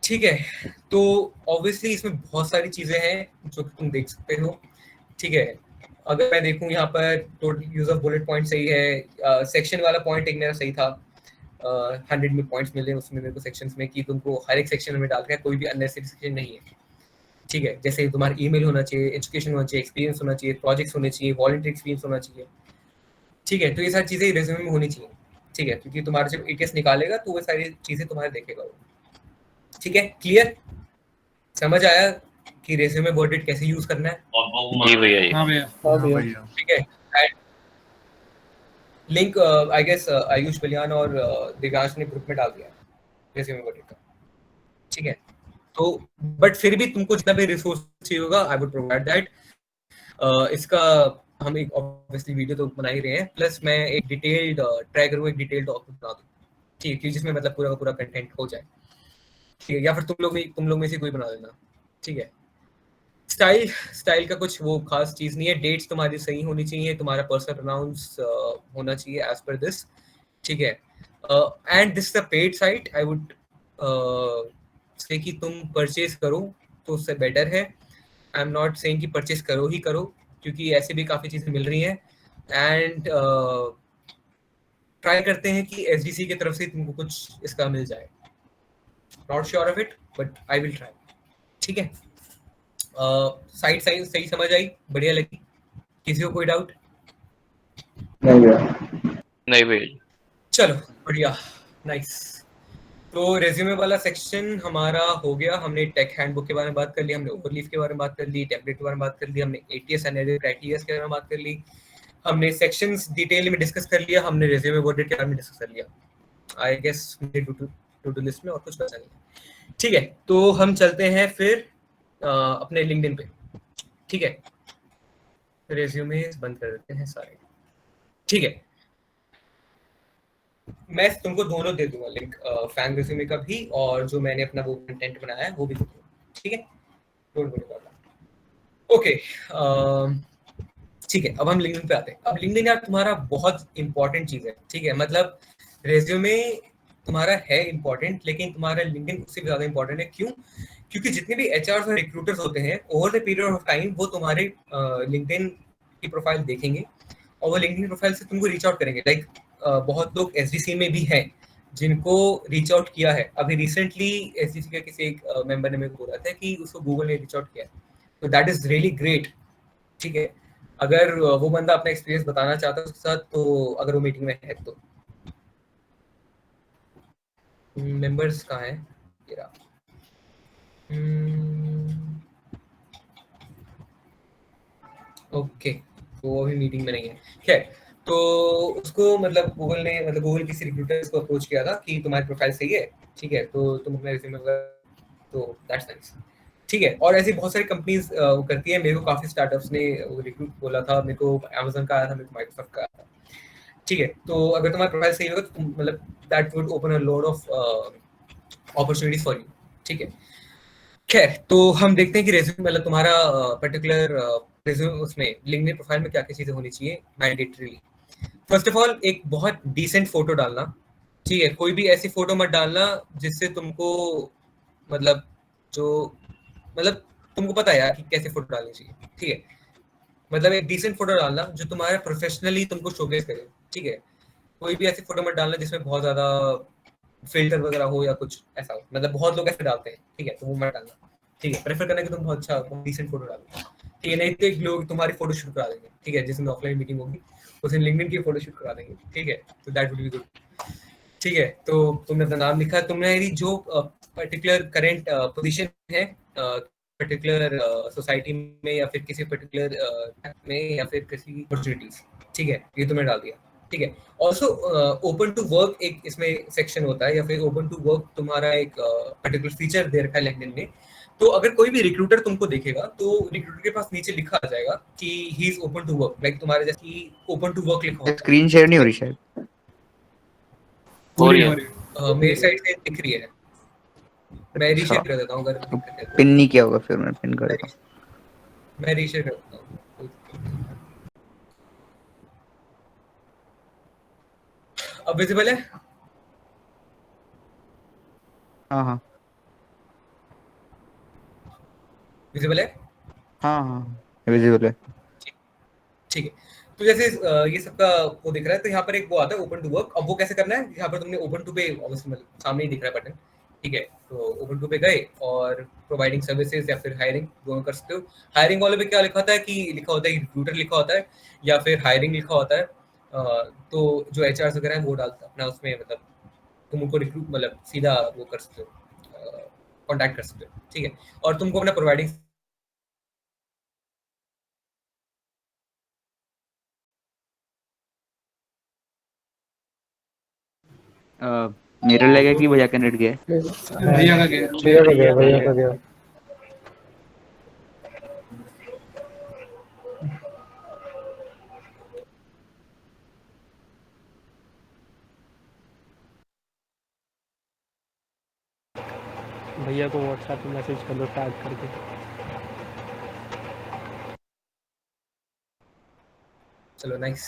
[SPEAKER 1] ठीक है। तो ऑब्वियसली इसमें बहुत सारी चीजें हैं जो तुम देख सकते हो, ठीक है। अगर मैं देखूं यहाँ पर total use of bullet point सही है, सेक्शन वाला पॉइंट एक मेरा सही था, 100 में पॉइंट्स मिले उसमें मेरे को सेक्शंस में, कि तुमको हर एक सेक्शन में डाल रखा है, कोई भी अननेसेसरी सेक्शन नहीं है, ठीक है। जैसे तुम्हारा ईमेल होना चाहिए, एजुकेशन होना चाहिए, एक्सपीरियंस होना चाहिए, प्रोजेक्ट्स होने चाहिए, वॉलंटियर एक्सपीरियंस होना चाहिए, ठीक है। तो ये सारी चीजें रेज्यूमे में होनी चाहिए, ठीक है, क्योंकि तुम्हारा जब ATS निकालेगा तो वो सारी चीजें तुम्हारे देखेगा वो, ठीक है। क्लियर, समझ आया कि रेज्यूमे वर्ड कैसे यूज करना है?
[SPEAKER 2] जी भैया जी।
[SPEAKER 3] हाँ भैया
[SPEAKER 1] ठीक है। Link I guess Ayush Baliyan और दिव्यांश ने ग्रुप में डाल दिया रेज्यूमे वर्ड का, ठीक है। तो बट फिर भी तुमको जितना भी रिसोर्स चाहिए होगा आई वुड प्रोवाइड दैट। इसका हम एक ऑब्वियसली वीडियो तो बना ही रहे हैं, प्लस मैं एक डिटेल्ड ट्राई करूँगा, एक डिटेल्ड डॉक्यूमेंट बना दूँ, ठीक है, जिसमें मतलब पूरा का पूरा कंटेंट हो जाए, ठीक है। या फिर तुम लोग में से कोई बना देना, ठीक है। स्टाइल स्टाइल का कुछ वो खास चीज नहीं है। डेट्स तुम्हारी सही होनी चाहिए, तुम्हारा पर्सनल प्रोनाउंस होना चाहिए एज पर दिस, ठीक है। And this the paid site, I would say कि तुम परचेज करो तो उससे बेटर है। आई एम नॉट सेइंग कि परचेज करो ही करो, क्योंकि ऐसे भी काफ़ी चीज़ें मिल रही हैं। एंड ट्राई करते हैं कि एसडीसी की तरफ से तुमको कुछ इसका मिल जाए। Not sure of it but I will try, ठीक है। साइट सही सही समझ आई, बढ़िया लगी? किसी को कोई डाउट?
[SPEAKER 3] नहीं भैया।
[SPEAKER 2] नहीं भैया।
[SPEAKER 1] चलो बढ़िया, नाइस। तो रेज्यूमे वाला सेक्शन हमारा हो गया। हमने टेक हैंडबुक के बारे में बात कर ली, हमने ओवरलीफ के बारे में बात कर ली, टेम्पलेट के बारे में बात कर ली, हमने एटीएस एंड क्राइटेरिया के बारे में बात कर ली, हमने सेक्शंस डिटेल में डिस्कस कर लिया, हमने रेज्यूमे वर्डेड के बारे में डिस्कस कर लिया। I guess to do list में और कुछ बचा नहीं है, ठीक है। तो हम चलते हैं फिर अपने लिंक्डइन पे, ठीक है। रेज्यूमे बंद कर देते हैं सारे, ठीक है। मैं तुमको दोनों दे दूंगा लिंक, फैन रेज्यूमे का भी और जो मैंने अपना वो कंटेंट बनाया है वो भी दे दूंगा, ठीक है। Don't worry about that, okay. ठीक है, अब हम लिंक्डइन पे आते हैं। अब लिंक्डइन यार तुम्हारा बहुत इंपॉर्टेंट चीज है, ठीक है। मतलब रेज्यूमे तुम्हारा है इंपॉर्टेंट, लेकिन तुम्हारा लिंक्डइन उससे भी ज्यादा इंपॉर्टेंट है। क्यों? क्योंकि जितने भी एचआर और रिक्रूटर्स होते हैं over the period of time वो तुम्हारे लिंक्डइन की प्रोफाइल देखेंगे और वो लिंक्डइन प्रोफाइल से तुमको रीच आउट करेंगे। लाइक बहुत लोग एसडीसी में भी हैं जिनको रीच आउट किया है। अभी रिसेंटली एसडीसी का किसी एक मेंबर ने मेरे को बोला था कि उसको गूगल ने रीच आउट किया है, तो दैट इज रियली ग्रेट, ठीक है। अगर वो बंदा अपना एक्सपीरियंस बताना चाहता है उसके साथ, तो अगर वो मीटिंग में है तो। मेंबर्स कहाँ है ये रहा। ओके, तो वो अभी मीटिंग में नहीं है, खैर। तो उसको मतलब गूगल किसी रिक्रूटर को अप्रोच किया था कि तुम्हारी प्रोफाइल सही है, ठीक है, तो तुम अपने रिज्यूमे तो दैट्स नाइस, ठीक है। और ऐसी बहुत सारी कंपनीज करती है। मेरे को काफी स्टार्टअप्स ने रिक्रूट बोला था, मेरे को अमेजन का आया था, मेरे को माइक्रोसॉफ्ट का आया था, ठीक है। तो अगर तुम्हारा प्रोफाइल सही होगा तो तुम मतलब that would open a lot of opportunities for you, ठीक है। खैर, तो हम देखते हैं कि रेज्यूमे मतलब तुम्हारा पर्टिकुलर रेज्यूमे उसमें लिंक्डइन प्रोफाइल में क्या क्या चीजें होनी चाहिए मैंडेटरीली। फर्स्ट ऑफ ऑल एक बहुत डिसेंट फोटो डालना, ठीक है। कोई भी ऐसी फोटो मत डालना जिससे तुमको मतलब जो मतलब तुमको पता है यार कि कैसे फोटो डालनी चाहिए, ठीक है। मतलब एक डिसेंट फोटो डालना जो तुम्हारा प्रोफेशनली तुमको शोकेस करे, ठीक है। कोई भी ऐसी फोटो मत डालना जिसमें बहुत ज्यादा फिल्टर वगैरह हो या कुछ ऐसा हो। मतलब बहुत लोग ऐसे डालते हैं, ठीक है, तो वो मत डालना, ठीक है। प्रेफर करना कि तुम बहुत अच्छा बहुत डिसेंट फोटो डालो, ठीक है। नहीं तो एक लोग तुम्हारी फोटो शूट करा देंगे, ठीक है, जिसमें ऑफलाइन मीटिंग होगी उस दिन लिंक्डइन की फोटो शूट करा देंगे, ठीक है। तो दैट वुड बी गुड, ठीक है। तो तुमने अपना नाम लिखा, तुमने यदि जो पर्टिकुलर करेंट पोजीशन है पर्टिकुलर सोसाइटी में या फिर किसी पर्टिकुलर में या फिर किसी अपॉर्चुनिटीज, ठीक है, ये तुमने डाल दिया, ठीक है। ऑल्सो ओपन टू वर्क एक इसमें सेक्शन होता है, या फिर ओपन टू वर्क तुम्हारा एक पर्टिकुलर फीचर दे रखा है लिंक्डइन में। तो अगर कोई भी रिक्रूटर तुमको देखेगा तो रिक्रूटर के पास नीचे लिखा आ जाएगा कि he is open to work, like तुम्हारे जैसे ओपन टू वर्क लिखा होता
[SPEAKER 6] स्क्रीन शेयर नहीं हो रही शायद।
[SPEAKER 2] हो रही है।
[SPEAKER 1] है। मेरी साइड से दिख रही है, मैं रीशेयर
[SPEAKER 6] अच्छा,
[SPEAKER 1] कर देता हूँ अगर
[SPEAKER 6] तो
[SPEAKER 1] दिक्कत है तो।
[SPEAKER 6] पिन नहीं किया होगा, फिर मैं पिन कर देता हूँ।
[SPEAKER 1] मैं रीशेयर कर देता हूँ। अब विजिबल है?
[SPEAKER 6] हाँ हाँ
[SPEAKER 1] विजिबल है?
[SPEAKER 6] हाँ हाँ विजिबल है।
[SPEAKER 1] ठीक है। तो जैसे ये सबका वो दिख रहा है, तो यहाँ पर एक वो आता है ओपन टू वर्क। अब वो कैसे करना है, यहाँ पर तुमने ओपन टू पे ऑब्वियसली मतलब सामने ही दिख रहा है बटन, ठीक है। तो ओपन टू पे गए और प्रोवाइडिंग सर्विसेज या फिर हायरिंग दोनों कर सकते हो। हायरिंग वाले पे क्या लिखा होता है कि लिखा होता है कि रिक्रूटर लिखा होता है या फिर हायरिंग लिखा होता है। तो जो एचआर वगैरह है वो डालता है अपना उसमें, मतलब तुम उनको रिक्रूट मतलब सीधा वो कर सकते हो, कॉन्टैक्ट कर सकते हो, ठीक है। और तुमको अपना प्रोवाइडिंग
[SPEAKER 6] मेरे लगा कि भैया का नेट गया है।
[SPEAKER 3] भैया का गया।
[SPEAKER 4] भैया का गया, भैया का गया। भैया को व्हाट्सएप पे मैसेज कर दो टैग करके।
[SPEAKER 1] चलो नाइस।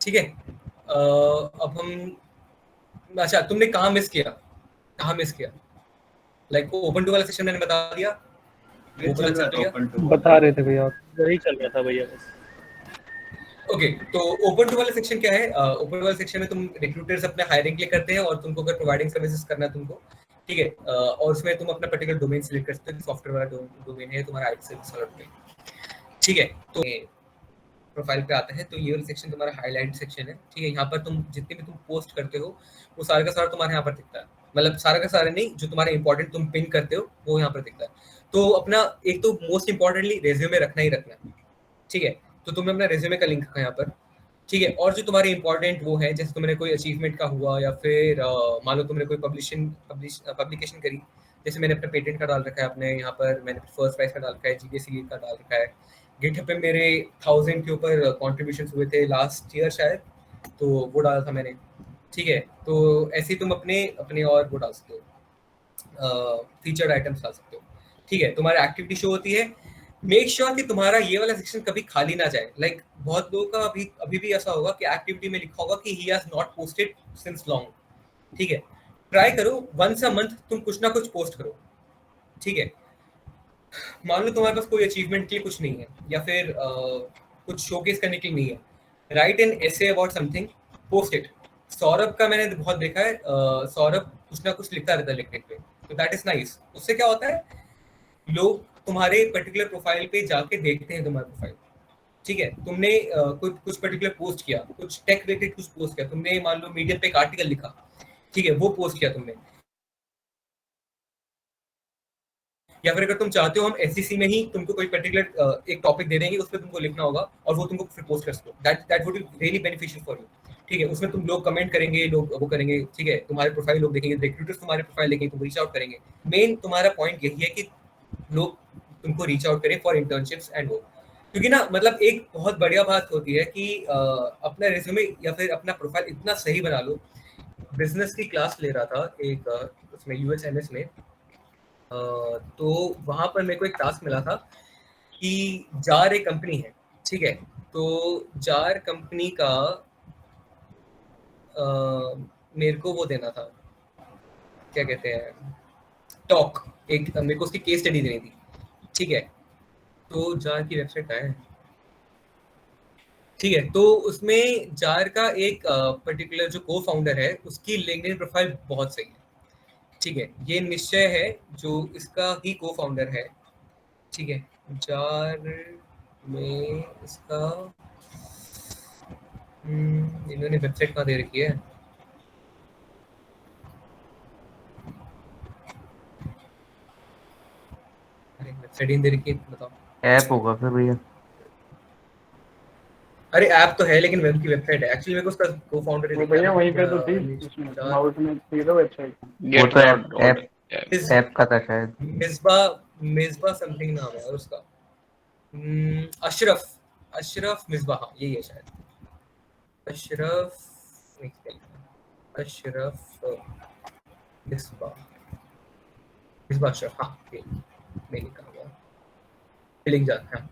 [SPEAKER 1] ठीक है, अब हम, अच्छा तुमने कहाँ मिस किया? लाइक ओपन टू वाला सेक्शन मैंने बता दिया, वो पता चल गया।
[SPEAKER 4] बता रहे थे भैया, वही चल रहा था भैया बस।
[SPEAKER 1] ओके, तो ओपन टू वाला सेक्शन क्या है? ओपन वाला सेक्शन में तुम रिक्रूटर्स अपने हायरिंग के लिए करते हैं, और तुमको अगर प्रोवाइडिंग सर्विसेज करना है तुमको, ठीक है, और उसमें तुम अपना पर्टिकुलर डोमेन सिलेक्ट कर सकते हो, सॉफ्टवेयर वाला डोमेन है तुम्हारा, आईटी सर्विस वाला डोमेन, ठीक है। तो प्रोफाइल पे आता है, तो ये वाला सेक्शन तुम्हारा हाईलाइट सेक्शन है, ठीक है। यहाँ पर तुम जितने भी तुम पोस्ट करते हो वो सारा का सारा तुम्हारे यहाँ पर दिखता है, मतलब सारा का सारा नहीं, जो तुम्हारे इंपॉर्टेंट तुम पिन करते हो वो यहाँ पर दिखता है। तो अपना एक तो मोस्ट इंपॉर्टेंटली रेज्यूमे रखना ही रखना है, ठीक है। तो तुमने अपना रेज्यूमे का लिंक रखा यहाँ पर, ठीक है। और जो तुम्हारे इंपॉर्टेंट वो है, जैसे तुमने कोई अचीवमेंट का हुआ, या फिर मान लो तुमने कोई पब्लिकेशन करी, जैसे मैंने अपना पेटेंट का डाल रखा है अपने यहाँ पर, मैंने फर्स्ट प्राइज का डाल रखा है, जीकेसी का डाल रखा है, गिटहब पे मेरे 1000 के ऊपर कॉन्ट्रीब्यूशन हुए थे लास्ट ईयर शायद, तो वो डाला था मैंने, ठीक है। तो ऐसे ही तुम अपने अपने और वो डाल सकते हो, फीचर्ड आइटम्स डाल सकते हो, ठीक है। तुम्हारी एक्टिविटी शो होती है। मेक श्योर कि तुम्हारा ये वाला सेक्शन कभी खाली ना जाए। लाइक बहुत लोगों का अभी भी ऐसा होगा कि एक्टिविटी में लिखा होगा कि he has not posted since long, ठीक है। ट्राई करो वंस अ मंथ तुम कुछ ना कुछ पोस्ट करो, ठीक है। मान लो तुम्हारे पास कोई अचीवमेंट के लिए कुछ नहीं है, या फिर कुछ शोकेस करने के लिए नहीं है, right an essay about something, post it. Saurabh का मैंने बहुत देखा है, सौरभ कुछ ना कुछ लिखता रहता है लिखने पे, तो दैट इज नाइस। उससे क्या होता है, लोग तुम्हारे पर्टिकुलर प्रोफाइल पे जाके देखते हैं तुम्हारा प्रोफाइल, ठीक है। तुमने कुछ पर्टिकुलर पोस्ट किया, कुछ टेक रिलेटेड कुछ पोस्ट किया तुमने, मान लो मीडियम पे एक आर्टिकल लिखा, ठीक है, वो पोस्ट किया तुमने, या फिर अगर तुम चाहते हो हम एससीसी में ही तुमको कोई पर्टिकुलर एक टॉपिक दे देंगे, उस पर तुमको लिखना होगा और वो तुमको फिर पोस्ट कर सकते हो, that would be really beneficial for you, ठीक है। उसमें तुम लोग कमेंट करेंगे, लोग वो करेंगे, ठीक है, तुम्हारे प्रोफाइल लोग देखेंगे, रिक्रूटर्स तुम्हारे प्रोफाइल देखेंगे, तुम रीच आउट करेंगे। मेन तुम्हारा पॉइंट यही है कि लोग तुमको रीच आउट करें फॉर इंटर्नशिप्स एंड वो, क्योंकि ना मतलब एक बहुत बढ़िया बात होती है कि अपना रिज्यूमे या फिर अपना प्रोफाइल इतना सही बना लो। बिजनेस की क्लास ले रहा था एक उसमें यूएसएमएस में, तो वहां पर मेरे को एक टास्क मिला था कि जार एक कंपनी है, ठीक है। तो जार कंपनी का मेरे को वो देना था, क्या कहते हैं, टॉक, एक मेरे को उसकी केस स्टडी देनी थी, ठीक है। तो जार की वेबसाइट है, ठीक है। तो उसमें जार का एक पर्टिकुलर जो को फाउंडर है उसकी लिंक्डइन प्रोफाइल बहुत सही है, ठीक है। ये निश्चय है जो इसका ही को फाउंडर है, ठीक है। जार में इसका इन्होंने वेबसाइट कहाँ दे रखी है, अरे वेबसाइट ही दे रखी है, बताओ।
[SPEAKER 6] ऐप होगा फिर भैया।
[SPEAKER 1] अरे ऐप तो है लेकिन वेब की वेबसाइट है एक्चुअली, मेरे को उसका को फाउंडर
[SPEAKER 3] वो भैया वहीं पे तो थी उसमें माउस में थी तो वेबसाइट।
[SPEAKER 6] वो तो ऐप का था शायद।
[SPEAKER 1] मिसबा समथिंग नाम है उसका, अशरफ मिसबा, हाँ यही है शायद, अशरफ मिसबा अशरफ, हाँ ये मैंने कहा हुआ लिंक जाता है।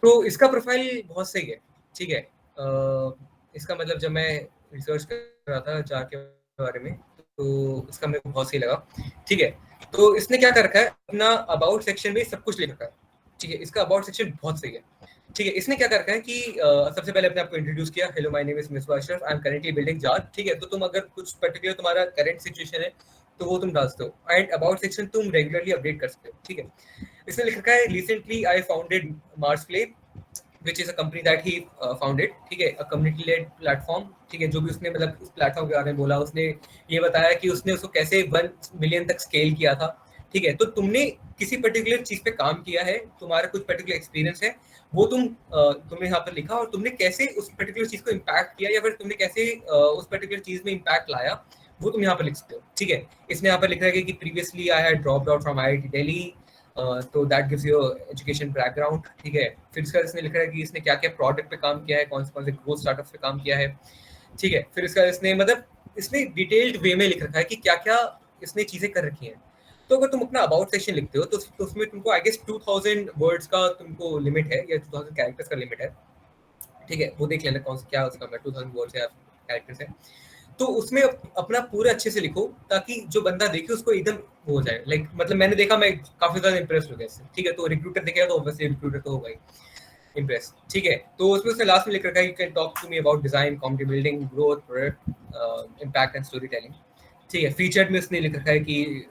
[SPEAKER 1] तो इसका प्रोफाइल बहुत सही है, ठीक है। इसका मतलब जब मैं रिसर्च कर रहा था जार के बारे में, तो इसका मेरे को बहुत सही लगा, ठीक है। तो इसने क्या कर रखा है, अपना अबाउट सेक्शन में सब कुछ लिख रखा है, ठीक है। इसका अबाउट सेक्शन बहुत सही है, ठीक है। इसने क्या कर रखा है कि सबसे पहले अपने आपको इंट्रोड्यूस किया, hello my name is Misbah Ashraf, I am currently building jar, ठीक है। तो तुम अगर कुछ पर्टिकुलर तुम्हारा करंट सिचुएशन है तो वो तुम डाल सकते हो, एंड अबाउट सेक्शन तुम रेगुलरली अपडेट कर सकते हो, ठीक है। इसने लिख रखा है recently I founded Mars play which is a company that he founded, ठीक है, a community led platform, ठीक है। जो भी उसने मतलब इस प्लेटफॉर्म के बारे में बोला, उसने ये बताया कि उसने उसको कैसे 1 मिलियन तक स्केल किया था, ठीक है। तो तुमने किसी पर्टिकुलर चीज पे काम किया है, तुम्हारा कुछ पर्टिकुलर एक्सपीरियंस है, वो तुमने यहाँ पर लिखा, और तुमने कैसे उस पर्टिकुलर चीज को इम्पैक्ट किया, या फिर तुमने कैसे उस पर्टिकुलर चीज में इम्पैक्ट लाया, वो तुम यहाँ पर लिख सकते हो, ठीक है। इसने यहाँ पर लिखा है कि previously I had dropped out from IIT Delhi, तो that gives you education background, ठीक है। फिर इसका इसने लिखा है कि इसने क्या क्या प्रोडक्ट पे काम किया है, कौन से ग्रोथ स्टार्टअप्स पे काम किया है, ठीक है। फिर इसका इसने मतलब इसने डिटेल्ड वे में लिख रखा है कि क्या क्या इसने चीजें कर रखी हैं। तो अगर तुम अपना अबाउट सेक्शन लिखते हो तो उसमें तुमको आई गेस 2000 वर्ड्स का तुमको लिमिट है या 2000 कैरेक्टर्स का लिमिट है, ठीक है। वो देख लेना कौन सा क्या उसका 2000 वर्ड्स या कैरेक्टर्स है। तो उसमें अपना पूरा अच्छे से लिखो ताकि जो बंदा देखे उसको एकदम हो जाए, लाइक मतलब मैंने देखा, मैं काफी ज्यादा इंप्रेस हो गया इससे, ठीक है। तो रिक्रूटर देखेगा तो ऑब्वियसली रिक्रूटर तो होगा ही इंप्रेस, ठीक है। तो उसमें उसने लास्ट में लिख रखा है, you can talk to me about design, community building, growth, product impact and story telling, ठीक है। फीचर्ड में उसने लिख रखा है कि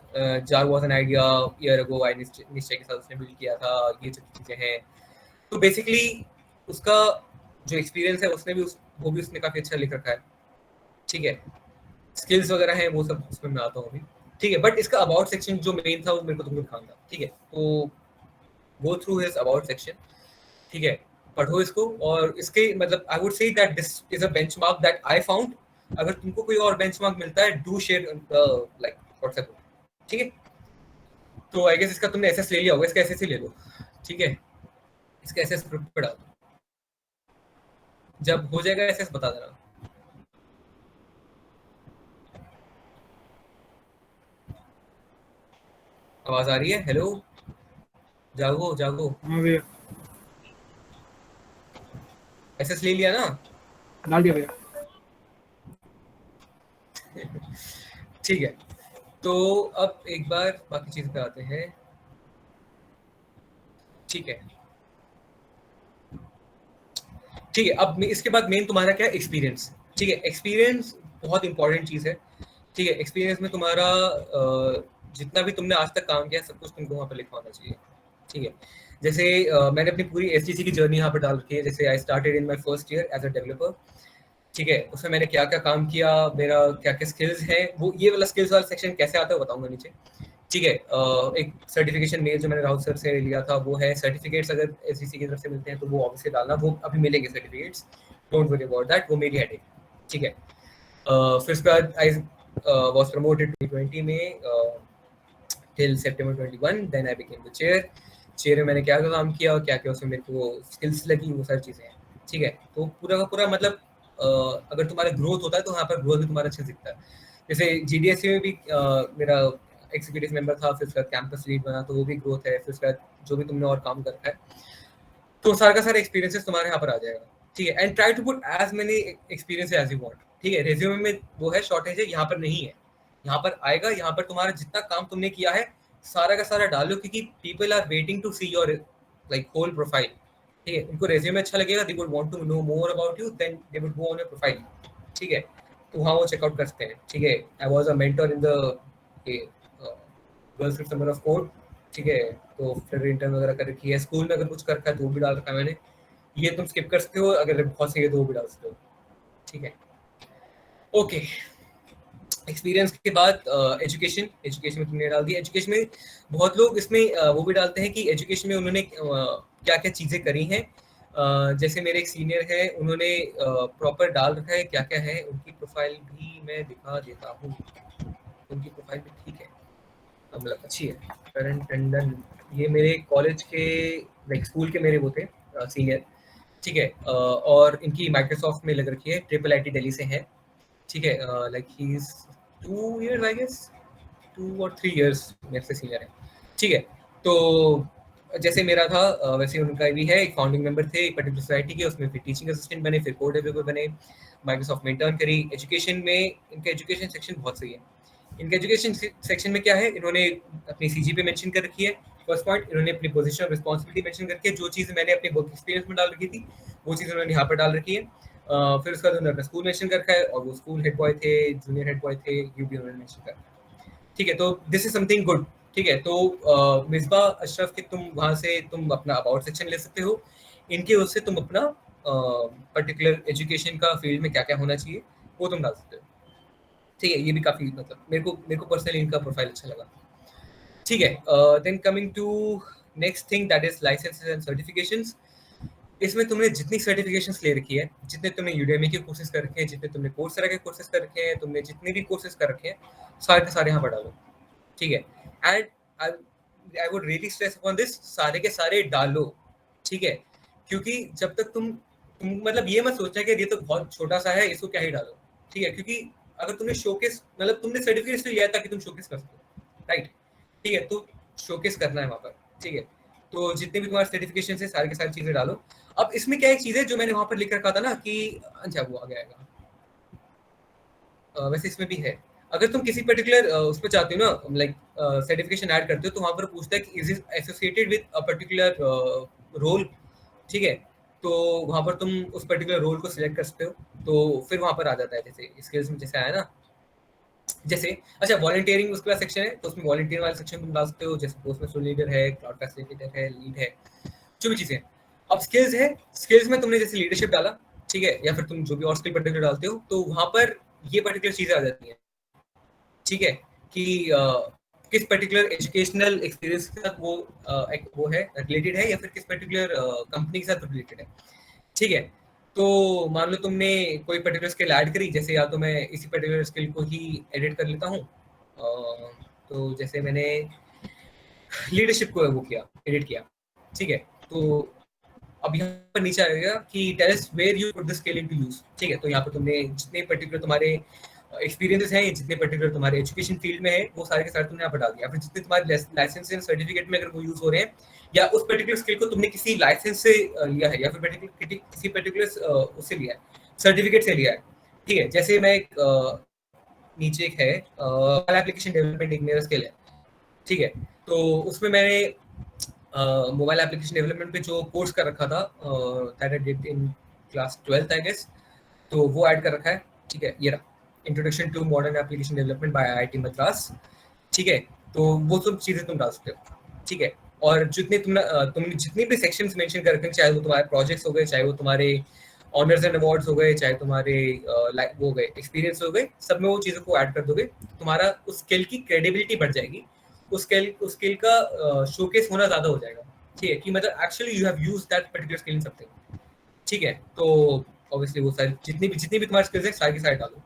[SPEAKER 1] Jar was an idea year ago, I निश्चय के साथ उसने बिल्ड किया था, ये सब चीजें हैं। तो बेसिकली उसका जो एक्सपीरियंस है उसने भी वो भी उसने काफी अच्छा लिख रखा है, ठीक है। स्किल्स वगैरह हैं वो सब उसमें मैं आता हूँ अभी, ठीक है। बट इसका अबाउट सेक्शन जो मेन था वो मेरे को तुमको दिखाना था, ठीक है। तो go through his about section, ठीक है, पढ़ो इसको। और इसके मतलब I would say that this is a benchmark that I found. अगर तुमको कोई और बेंचमार्क मिलता है डू शेयर लाइक व्हाट्सएप, ठीक है। तो आई गेस इसका तुमने एसएस ले लिया होगा, इसका एसएस ही ले लो, ठीक है। इसका एसएस ग्रुप पे डाल दो, जब हो जाएगा एसएस बता देना। आवाज आ रही है? हेलो, जागो जागो।
[SPEAKER 3] हाँ भैया,
[SPEAKER 1] एसएस ले लिया ना?
[SPEAKER 3] डाल दिया भैया।
[SPEAKER 1] ठीक है। तो अब एक बार बाकी चीज पे आते हैं, ठीक है। ठीक है, अब इसके बाद मेन तुम्हारा क्या है, एक्सपीरियंस, ठीक है। एक्सपीरियंस बहुत इंपॉर्टेंट चीज है, ठीक है। एक्सपीरियंस में तुम्हारा जितना भी तुमने आज तक काम किया सब कुछ तुमको वहाँ पर लिखा होना चाहिए, ठीक है। जैसे मैंने अपनी पूरी एसटीसी की जर्नी यहाँ पर डाल रखी है। जैसे I started in my first year as a developer, ठीक है। उसमें मैंने क्या क्या काम किया, मेरा क्या क्या स्किल्स है, वो ये वाला स्किल्स वाला सेक्शन कैसे आता है बताऊंगा नीचे, ठीक है। एक सर्टिफिकेशन मेल जो मैंने राहुल सर से लिया था वो है। सर्टिफिकेट्स अगर एसटीसी की तरफ से मिलते हैं तो वो ऑब्वियसली डालना, वो अभी मिलेंगे certificates, don't worry about that, वो मेरी हेडेक, ठीक है। फिर उसके बाद आई वाज प्रमोटेड 2020 में till September 21, then I became the chair में मैंने क्या क्या काम किया और क्या क्या उसमें मेरे को स्किल्स लगी, वो सारी चीज़ें हैं, ठीक है। तो पूरा का पूरा मतलब अगर तुम्हारा ग्रोथ होता है तो यहाँ पर ग्रोथ भी तुम्हारा अच्छा दिखता है। जैसे जीडीएससी में भी मेरा एग्जीक्यूटिव मेंबर था, फिर उसके बाद कैंपस लीड बना तो वो भी ग्रोथ है। फिर उसके बाद जो भी तुमने और काम कर रखा है तो सारा का सारा एक्सपीरियंसेस तुम्हारे यहाँ पर आ जाएगा, ठीक है। And try to put as many experience as you want, ठीक है। रेज्यूमे में वो है शॉर्टेज है, यहाँ पर नहीं है, यहाँ पर आएगा। यहाँ पर तुम्हारा जितना काम तुमने किया है सारा का सारा डालो, क्योंकि people are waiting to see your like whole profile, ठीक है। उनको रेज्यूमे अच्छा लगेगा, they would want to know more about you, then they would go on your profile, ठीक है। तो वहाँ वो चेकआउट कर सकते हैं, ठीक है। I was a mentor in the girls fifth summer of code, ठीक है। तो फिर इंटर्न वगैरह कर रखी है, स्कूल में अगर कुछ कर रखा है तो वो भी डाल रखा है मैंने। ये तुम स्किप कर सकते हो, अगर बहुत सही है तो वो भी डाल सकते हो, ठीक है। ओके, एक्सपीरियंस के बाद एजुकेशन में तुमने डाल दिया। एजुकेशन में बहुत लोग इसमें वो भी डालते हैं कि एजुकेशन में उन्होंने क्या क्या चीज़ें करी हैं। जैसे मेरे एक सीनियर है, उन्होंने प्रॉपर डाल रखा है क्या क्या है। उनकी प्रोफाइल भी मैं दिखा देता हूँ, उनकी प्रोफाइल भी ठीक है, मतलब अच्छी है। करण टंडन, ये मेरे कॉलेज के लाइक स्कूल के मेरे वो थे सीनियर, ठीक है। और इनकी माइक्रोसॉफ्ट में लग रखी है, ट्रिपल आईटी दिल्ली से है, ठीक है। Like he is 2 years I guess, 2 or 3 years मेरे से सीनियर है, ठीक है। तो जैसे मेरा था वैसे उनका भी है। एक फाउंडिंग मेंबर थे एक पर्टिकुलर सोसाइटी के, उसमें फिर टीचिंग असिस्टेंट बने, फिर कोड डेवलपर बने, माइक्रोसॉफ्ट में इंटर्न करी। एजुकेशन में इनका एजुकेशन सेक्शन बहुत सही है। इनका एजुकेशन सेक्शन में क्या है, इन्होंने अपनी सीजी पे मेंशन कर रखी है। फर्स्ट पॉइंट, इन्होंने अपनी पोजीशन ऑफ रिस्पांसिबिलिटी मेंशन करके जो चीज़ मैंने अपने वर्क एक्सपीरियंस में डाल रखी थी वो चीज़ उन्होंने यहाँ पर डाल रखी है। फिर उसका उन्होंने अपना स्कूल मेंशन कर रखा है, और वो स्कूल हेड बॉय थे, जूनियर हेड बॉय थे, ये भी उन्होंने मेंशन कर रखा है, ठीक है। तो दिस इज समथिंग गुड, ठीक है। तो मिसबा अशरफ के तुम वहाँ से तुम अपना अबाउट सेक्शन ले सकते हो, इनके उससे तुम अपना पर्टिकुलर एजुकेशन का फील्ड में क्या क्या होना चाहिए वो तुम डाल सकते हो, ठीक है। ये भी काफ़ी मतलब मेरे को पर्सनली इनका प्रोफाइल अच्छा लगा, ठीक है। Then coming to next thing that is licenses and certifications. इसमें तुमने जितनी सर्टिफिकेशंस ले रखी है, जितने तुमने यूडेमी के कोर्सेज कर रखे हैं, जितने तुमने कोर्सेरा के कोर्सेज कर रखे हैं, तुमने जितने भी कोर्सेज कर रखे हैं सारे के सारे यहाँ पर डालो, ठीक है। And I would really stress upon this, सारे के सारे डालो, ठीक है, क्योंकि जब तक तुम मतलब ये मत सोचना कि ये तो बहुत छोटा सा है, इसको क्या ही डालो, ठीक है, क्योंकि अगर तुमने शोकेस मतलब तुमने सर्टिफिकेट इसलिए लिया ताकि तुम शोकेस कर सको, राइट, ठीक है, तो शोकेस करना है वहाँ पर, ठीक है, तो जितने भी तुम्हारे सर्टिफिकेशन है सारी की सारी चीजें डालो। अब इसमें क्या एक चीज है जो मैंने वहाँ पर लिख रखा था ना कि अच्छा वो आ गया, वैसे इसमें भी है, अगर तुम किसी पर्टिकुलर उस पर चाहते हो ना लाइक सर्टिफिकेशन ऐड करते हो तो वहाँ पर पूछता है कि is it associated with a particular role, ठीक है, तो वहाँ पर तुम उस पर्टिकुलर रोल को सिलेक्ट कर सकते हो, तो फिर वहाँ पर आ जाता है जैसे स्किल्स में जैसे आया ना, जैसे अच्छा वॉलंटियरिंग उसके बाद सेक्शन है, तो उसमें वॉलंटियर वाला सेक्शन तुम डाल सकते हो, जैसे पोस्ट मास्टर लीडर है, क्लाउड फैसिलिटेटर है, लीड है, जो भी चीजें। अब स्किल्स है, स्किल्स में तुमने जैसे लीडरशिप डाला, ठीक है, या फिर तुम जो भी और स्किल पर्टिकुलर डालते हो तो वहाँ पर ये पर्टिकुलर चीजें आ जाती हैं, ठीक है, कि किस पर्टिकुलर एजुकेशनल एक्सपीरियंस के साथ वो है रिलेटेड है, या फिर किस पर्टिकुलर कंपनी के साथ रिलेटेड है, ठीक है। तो मान लो तुमने कोई पर्टिकुलर स्किल ऐड करी, जैसे या तो मैं इसी पर्टिकुलर स्किल को ही एडिट कर लेता हूँ, तो जैसे मैंने लीडरशिप को वो किया, एडिट किया, ठीक है, तो अब यहाँ पर नीचे आएगा कि tell us where you put the skill into use, ठीक है, तो यहाँ पर तुमने जितने पर्टिकुलर तुम्हारे एक्सपीरियंसेस हैं, जितने पर्टिकुलर तुम्हारे एजुकेशन फील्ड में है, वो सारे के सारे तुमने यहाँ पर डाल दिया, फिर जितने तुम्हारे लाइसेंस एंड सर्टिफिकेट में अगर वो यूज हो रहे हैं, या उस पर्टिकुलर स्किल को तुमने किसी लाइसेंस से लिया है, या फिर किसी पर्टिकुलर उससे लिया है, सर्टिफिकेट से लिया है, ठीक है, जैसे मैं एक नीचे एक है एप्लीकेशन डेवलपमेंट, एक मेरा स्किल है, ठीक है, तो उसमें मैंने मोबाइल एप्लीकेशन डेवलपमेंट पे जो कोर्स कर रखा था that I did in class 12th I guess, तो वो ऐड कर रखा है, ठीक है, ये रहा introduction to modern application development by IIT Madras, ठीक है, तो वो सब चीजें तुम डाल सकते हो, ठीक है, और जितने तुमने जितनी भी सेक्शंस मेंशन कर रखे हैं, चाहे वो तुम्हारे प्रोजेक्ट्स हो गए, चाहे वो तुम्हारे ऑनर्स एंड अवार्ड्स हो गए, चाहे तुम्हारे वो हो गए एक्सपीरियंस हो गए, सब में वो चीज़ों को ऐड कर दोगे, तुम्हारा उस स्किल की क्रेडिबिलिटी बढ़ जाएगी, उस स्किल का शोकेस होना ज़्यादा हो जाएगा, ठीक है, कि मतलब actually you have used that particular skill in something, ठीक है, तो ऑब्वियसली वो सारी जितनी भी तुम्हारी स्किल्स है सारी की सारी डालो,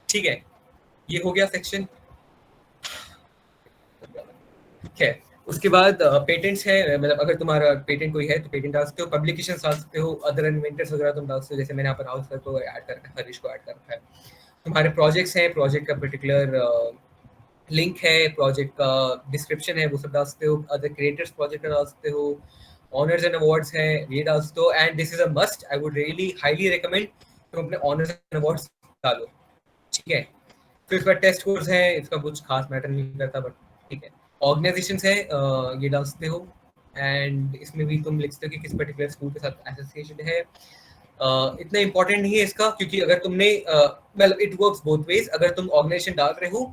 [SPEAKER 1] ठीक है, ये हो गया सेक्शन, ठीक है। उसके बाद पेटेंट्स है, मतलब अगर तुम्हारा पेटेंट कोई है तो पेटेंट डाल सकते हो, पब्लिकेशन डाल सकते हो, अदर इन्वेंटर्स वगैरह तुम डाल सकते हो, जैसे मैंने यहाँ पर हाउस को ऐड कर रखा है, हरीश को ऐड कर रखा है, तुम्हारे प्रोजेक्ट्स हैं, प्रोजेक्ट का पर्टिकुलर लिंक है, प्रोजेक्ट का डिस्क्रिप्शन है, वो सब डाल सकते हो, अदर क्रिएटर्स प्रोजेक्ट का डाल सकते हो, ऑनर्स एंड अवार्ड्स हैं, ये डाल सकते हो, and this is a must, I would really highly recommend तुम अपने ऑनर्स एंड अवार्ड्स डालो, ठीक है। फिर उसके बाद टेस्ट कोर्स है, इसका कुछ खास मैटर नहीं करता, बट ठीक है, ऑर्गेनाइजेशंस है, ये डाल सकते हो, एंड इसमें भी तुम लिख सकते हो कि किस पर्टिकुलर स्कूल के साथ एसोसिएशन है, इतना इंपॉर्टेंट नहीं है इसका, क्योंकि अगर तुमने मतलब इट वर्क्स बोथ वेज, अगर तुम ऑर्गेनाइजेशन डाल रहे हो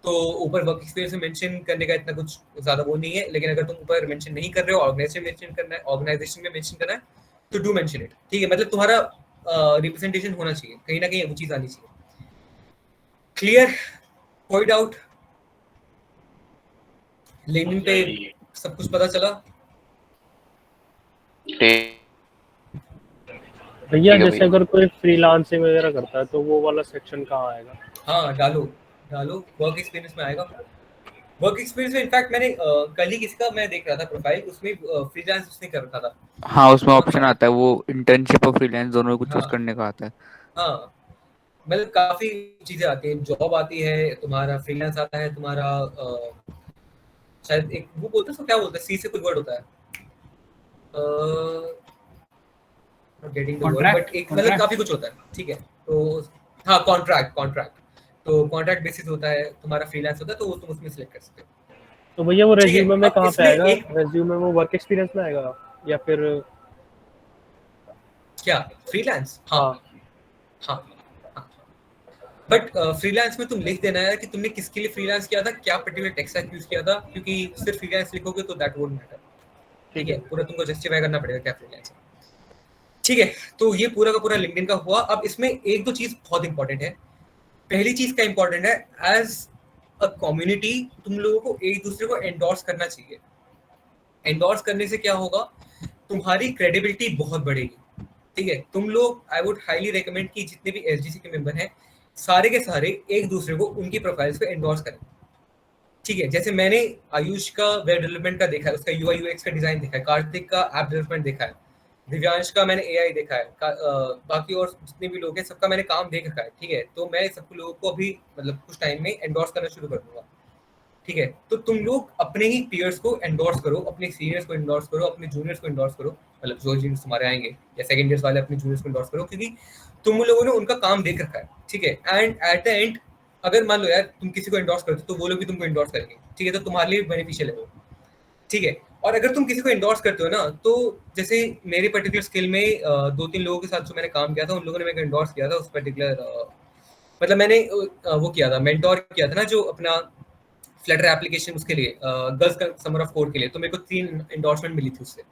[SPEAKER 1] तो ऊपर वर्क एक्सपीरियंस में मेंशन करने का इतना कुछ ज्यादा वो नहीं है, लेकिन अगर तुम ऊपर मेंशन नहीं कर रहे हो, ऑर्गेनाइजेशन मेंशन करना है, ऑर्गेनाइजेशन में मेंशन करना है, तो डू मेंशन इट, ठीक है, मतलब तुम्हारा रिप्रेजेंटेशन होना चाहिए, कहीं ना कहीं वो चीज आनी चाहिए, क्लियर, कोई डाउट, लिंक्डइन पे सब कुछ पता चला?
[SPEAKER 4] भैया जैसे अगर कोई फ्रीलांसिंग वगैरह करता है तो वो वाला सेक्शन कहाँ आएगा?
[SPEAKER 1] हाँ डालो वर्क एक्सपीरियंस में आएगा, वर्क एक्सपीरियंस में इनफैक्ट मैंने कल ही किसका मैं देख रहा था प्रोफाइल, उसमें फ्रीलांस उसने कर रखा था,
[SPEAKER 6] हाँ उसमें ऑप्शन आता है, वो इंटर्नशिप और फ्रीलांस दोनों को चूज
[SPEAKER 1] हाँ
[SPEAKER 6] करने का आता है।
[SPEAKER 1] हाँ, मतलब काफी चीजें आती हैं, जॉब आती है तुम्हारा, फ्रीलांस आता है तुम्हारा, शायद एक वो बोलते हैं क्या बोलते हैं, सी से कोई वर्ड होता है, गेटिंग द वर्ड, बट एक मतलब काफी कुछ होता है, ठीक है, तो हाँ कॉन्ट्रैक्ट, तो कॉन्ट्रैक्ट बेसिस होता है तुम्हारा, फ्रीलांस होता है, तो वो तुम उसमें सिलेक्ट कर सकते हो,
[SPEAKER 4] तो भैया वो
[SPEAKER 1] ठीक है।
[SPEAKER 4] रेज्यूमे में
[SPEAKER 1] अब
[SPEAKER 4] कहाँ पे
[SPEAKER 1] इसमें
[SPEAKER 4] आएगा?
[SPEAKER 1] एक
[SPEAKER 4] रेज्यूमे में वो वर्क एक्सपीरियंस में आएगा या फिर
[SPEAKER 1] क्या फ्रीलांस? हाँ
[SPEAKER 4] हाँ
[SPEAKER 1] हाँ, बट फ्रीलांस में तुम लिख देना है कि तुमने किसके लिए फ्रीलांस किया था, क्या पर्टिकुलर टेक स्टैक यूज किया था, क्योंकि सिर्फ फ्रीलांस लिखोगे तो दैट वोंट मैटर, ठीक है, पूरा तुमको जस्टिफाई करना पड़ेगा क्या फ्रीलांस है, ठीक है। तो ये पूरा का पूरा लिंक्डइन का हुआ। अब इसमें एक दो चीज बहुत इंपॉर्टेंट है। पहली चीज क्या इंपॉर्टेंट है, एज अ कम्युनिटी तुम लोगों को एक दूसरे को एंडोर्स करना चाहिए। एंडोर्स करने से क्या होगा, तुम्हारी क्रेडिबिलिटी बहुत बढ़ेगी, ठीक है। तुम लोग, आई वुड हाईली रिकमेंड कि जितने भी एसजीसी के मेंबर हैं सारे के सारे एक दूसरे को उनकी प्रोफाइल्स पे एंडोर्स करें, ठीक है, जैसे मैंने आयुष का वेब डेवलपमेंट का देखा है, उसका UI UX का डिजाइन देखा है, कार्तिक का ऐप डेवलपमेंट देखा है, दिव्यांश का मैंने AI देखा है, बाकी और जितने भी लोग हैं सबका मैंने काम देख रखा है। ठीक है, तो मैं सब लोगों को अभी मतलब कुछ टाइम में एंडोर्स करना शुरू कर दूंगा। ठीक है, तो तुम लोग अपने ही पीयर्स को एंडोर्स करो, अपने सीनियर्स को एंडोर्स करो, अपने जूनियर्स को एंडोर्स करो, मतलब जो जूनियर्स तुम्हारे आएंगे या सेकंड ईयर्स वाले अपने जूनियर्स को एंडोर्स करो, क्योंकि तुम लोगों ने उनका काम देख रखा है। ठीक है, एंड एट द एंड अगर मान लो यार तुम किसी को एंडोर्स करते हो तो वो लोग भी तुमको एंडोर्स करेंगे। ठीक है, तो तुम्हारे लिए बेनिफिशियल है वो। ठीक है, और अगर तुम किसी को एंडोर्स करते हो ना, तो जैसे मेरे पर्टिकुलर स्किल में 2-3 लोगों के साथ जो मैंने काम किया था, उन लोगों ने मेरे को एंडोर्स किया था उस पर्टिकुलर मतलब मैंने वो किया था, मेंटोर किया था ना, जो अपना फ्लटर एप्लीकेशन उसके लिए गर्ल्स का समर ऑफ कोड के लिए, तो मेरे को 3 एंडोर्समेंट मिली थी उससे।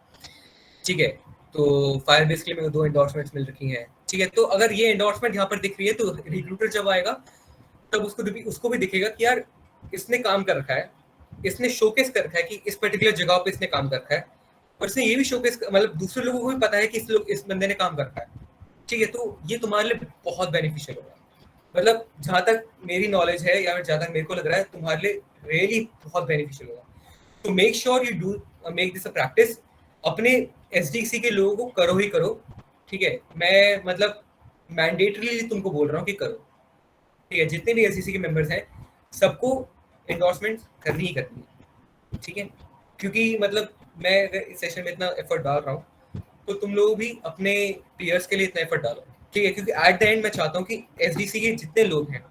[SPEAKER 1] ठीक है, तो फायरबेस के लिए मेरे को 2 एंडोर्समेंट्स मिल रखी हैं। ठीक है, तो अगर ये एंडोर्समेंट यहाँ पर दिख रही है तो रिक्रूटर जब आएगा तब उसको भी दिखेगा कि यार इसने काम कर रखा है, इसने शोकेस कर रखा है कि इस पर्टिकुलर जगह पे इसने काम कर रखा है, और इसने ये भी शोकेस मतलब दूसरे लोगों को भी पता है कि इस बंदे ने काम कर रखा है। ठीक है, तो ये तुम्हारे लिए बहुत बेनिफिशियल होगा। मतलब जहाँ तक मेरी नॉलेज है या जहाँ तक मेरे को लग रहा है तुम्हारे लिए रियली बहुत बेनिफिशियल होगा। तो make sure you do make this a practice. अपने एसडीसी के लोगों को करो ही करो। ठीक है, मैं मतलब मैंडेटरीली तुमको बोल रहा हूँ कि करो। ठीक है, जितने भी एसडीसी के मेंबर्स हैं सबको एंडोर्समेंट करनी ही करनी है। ठीक है, क्योंकि मतलब मैं अगर इस सेशन में इतना एफर्ट डाल रहा हूँ तो तुम लोग भी अपने पीयर्स के लिए इतना एफर्ट डालो। ठीक है, क्योंकि एट द एंड मैं चाहता हूँ कि एसडीसी के जितने लोग हैं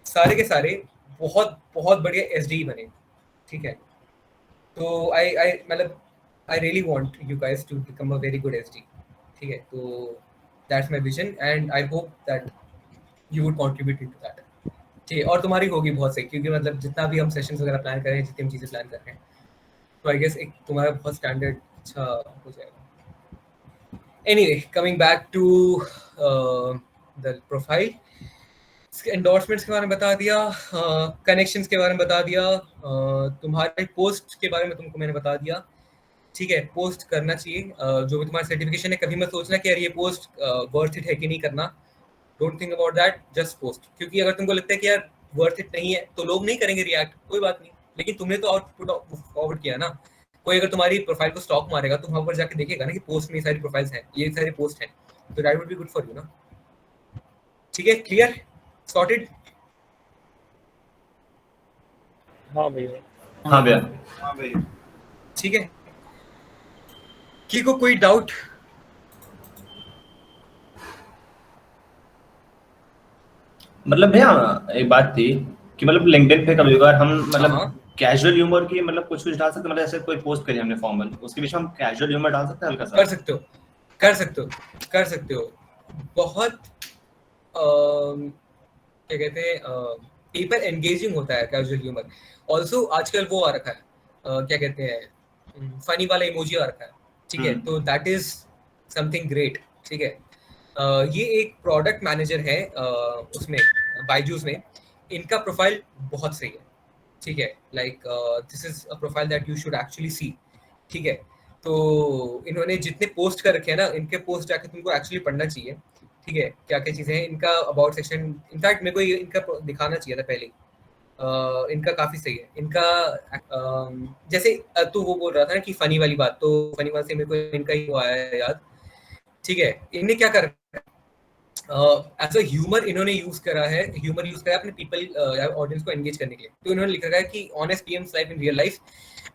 [SPEAKER 1] सारे के सारे बहुत बहुत बढ़िया एसडी बने। ठीक है, तो आई मतलब I really want you guys to become a very good SD. ठीक है, तो that's my vision and I hope that you would contribute to that. ठीक है, और तुम्हारी होगी बहुत सही, क्योंकि मतलब जितना भी हम सेशंस वगैरह प्लान कर रहे हैं, जितनी हम चीज़ें प्लान कर रहे हैं, तो आई गेस एक तुम्हारा बहुत स्टैंडर्ड अच्छा हो जाएगा। Anyway, coming back to the profile, endorsements के बारे में बता दिया, कनेक्शंस के बारे में बता दिया, तुम्हारे पोस्ट के बारे में तुमको मैंने बता दिया। ठीक है, पोस्ट करना चाहिए, जो भी तुम्हारा सर्टिफिकेशन है। कभी मत सोचना कि यार ये पोस्ट वर्थ इट है कि नहीं करना। Don't think about that, just post. क्योंकि अगर तुमको लगता है कि यार वर्थ इट नहीं है तो लोग नहीं करेंगे रिएक्ट, कोई बात नहीं, लेकिन तुमने तो आउटपुट फॉरवर्ड किया ना। कोई अगर तुम्हारी प्रोफाइल को स्टॉक मारेगा तो वहां पर जाके देखेगा ना कि पोस्ट में ये सारी प्रोफाइल्स हैं, ये सारे पोस्ट हैं, तो that would be good for you ना। ठीक है, क्लियर, सॉर्टेड?
[SPEAKER 4] हाँ भैया।
[SPEAKER 7] हाँ भैया।
[SPEAKER 1] ठीक है, की को कोई डाउट?
[SPEAKER 7] मतलब भैया एक बात थी कि मतलब लिंक्डइन पे कभी कभार हम मतलब
[SPEAKER 1] हाँ।
[SPEAKER 7] कैजुअल ह्यूमर की मतलब कुछ डाल सकते हैं, मतलब जैसे कोई पोस्ट करी हमने फॉर्मल, उसके बीच में हम कैजुअल ह्यूमर डाल सकते हैं हल्का सा?
[SPEAKER 1] कर सकते हो, कर सकते हो, कर सकते हो। बहुत क्या कहते हैं, पेपर एंगेजिंग होता है कैजुअल ह्यूमर। ऑल्सो आजकल वो आ रखा है, क्या कहते हैं, फनी वाला इमोजी आ रखा है। ठीक है, तो दैट इज समथिंग ग्रेट। ठीक है, ये एक प्रोडक्ट मैनेजर है उसमें बायजूस में, इनका प्रोफाइल बहुत सही है। ठीक है, like this is a profile that you should actually see. ठीक है, तो इन्होंने जितने पोस्ट कर रखे हैं ना, इनके पोस्ट जाके तुमको एक्चुअली पढ़ना चाहिए। ठीक है, क्या क्या चीज़ें हैं इनका अबाउट सेक्शन, इनफैक्ट मेरे को ये इनका दिखाना चाहिए था पहले। इनका काफ़ी सही है इनका। जैसे तो वो बोल रहा था ना कि फ़नी वाली बात, तो फ़नी वाले से मेरे को इनका ही वो आया है याद। ठीक है, इनने क्या कर एज अ ह्यूमर इन्होंने यूज करा है, ह्यूमर यूज करा है अपने पीपल या ऑडियंस को एंगेज करने के लिए। तो इन्होंने लिखा है कि honest PMs life in real life,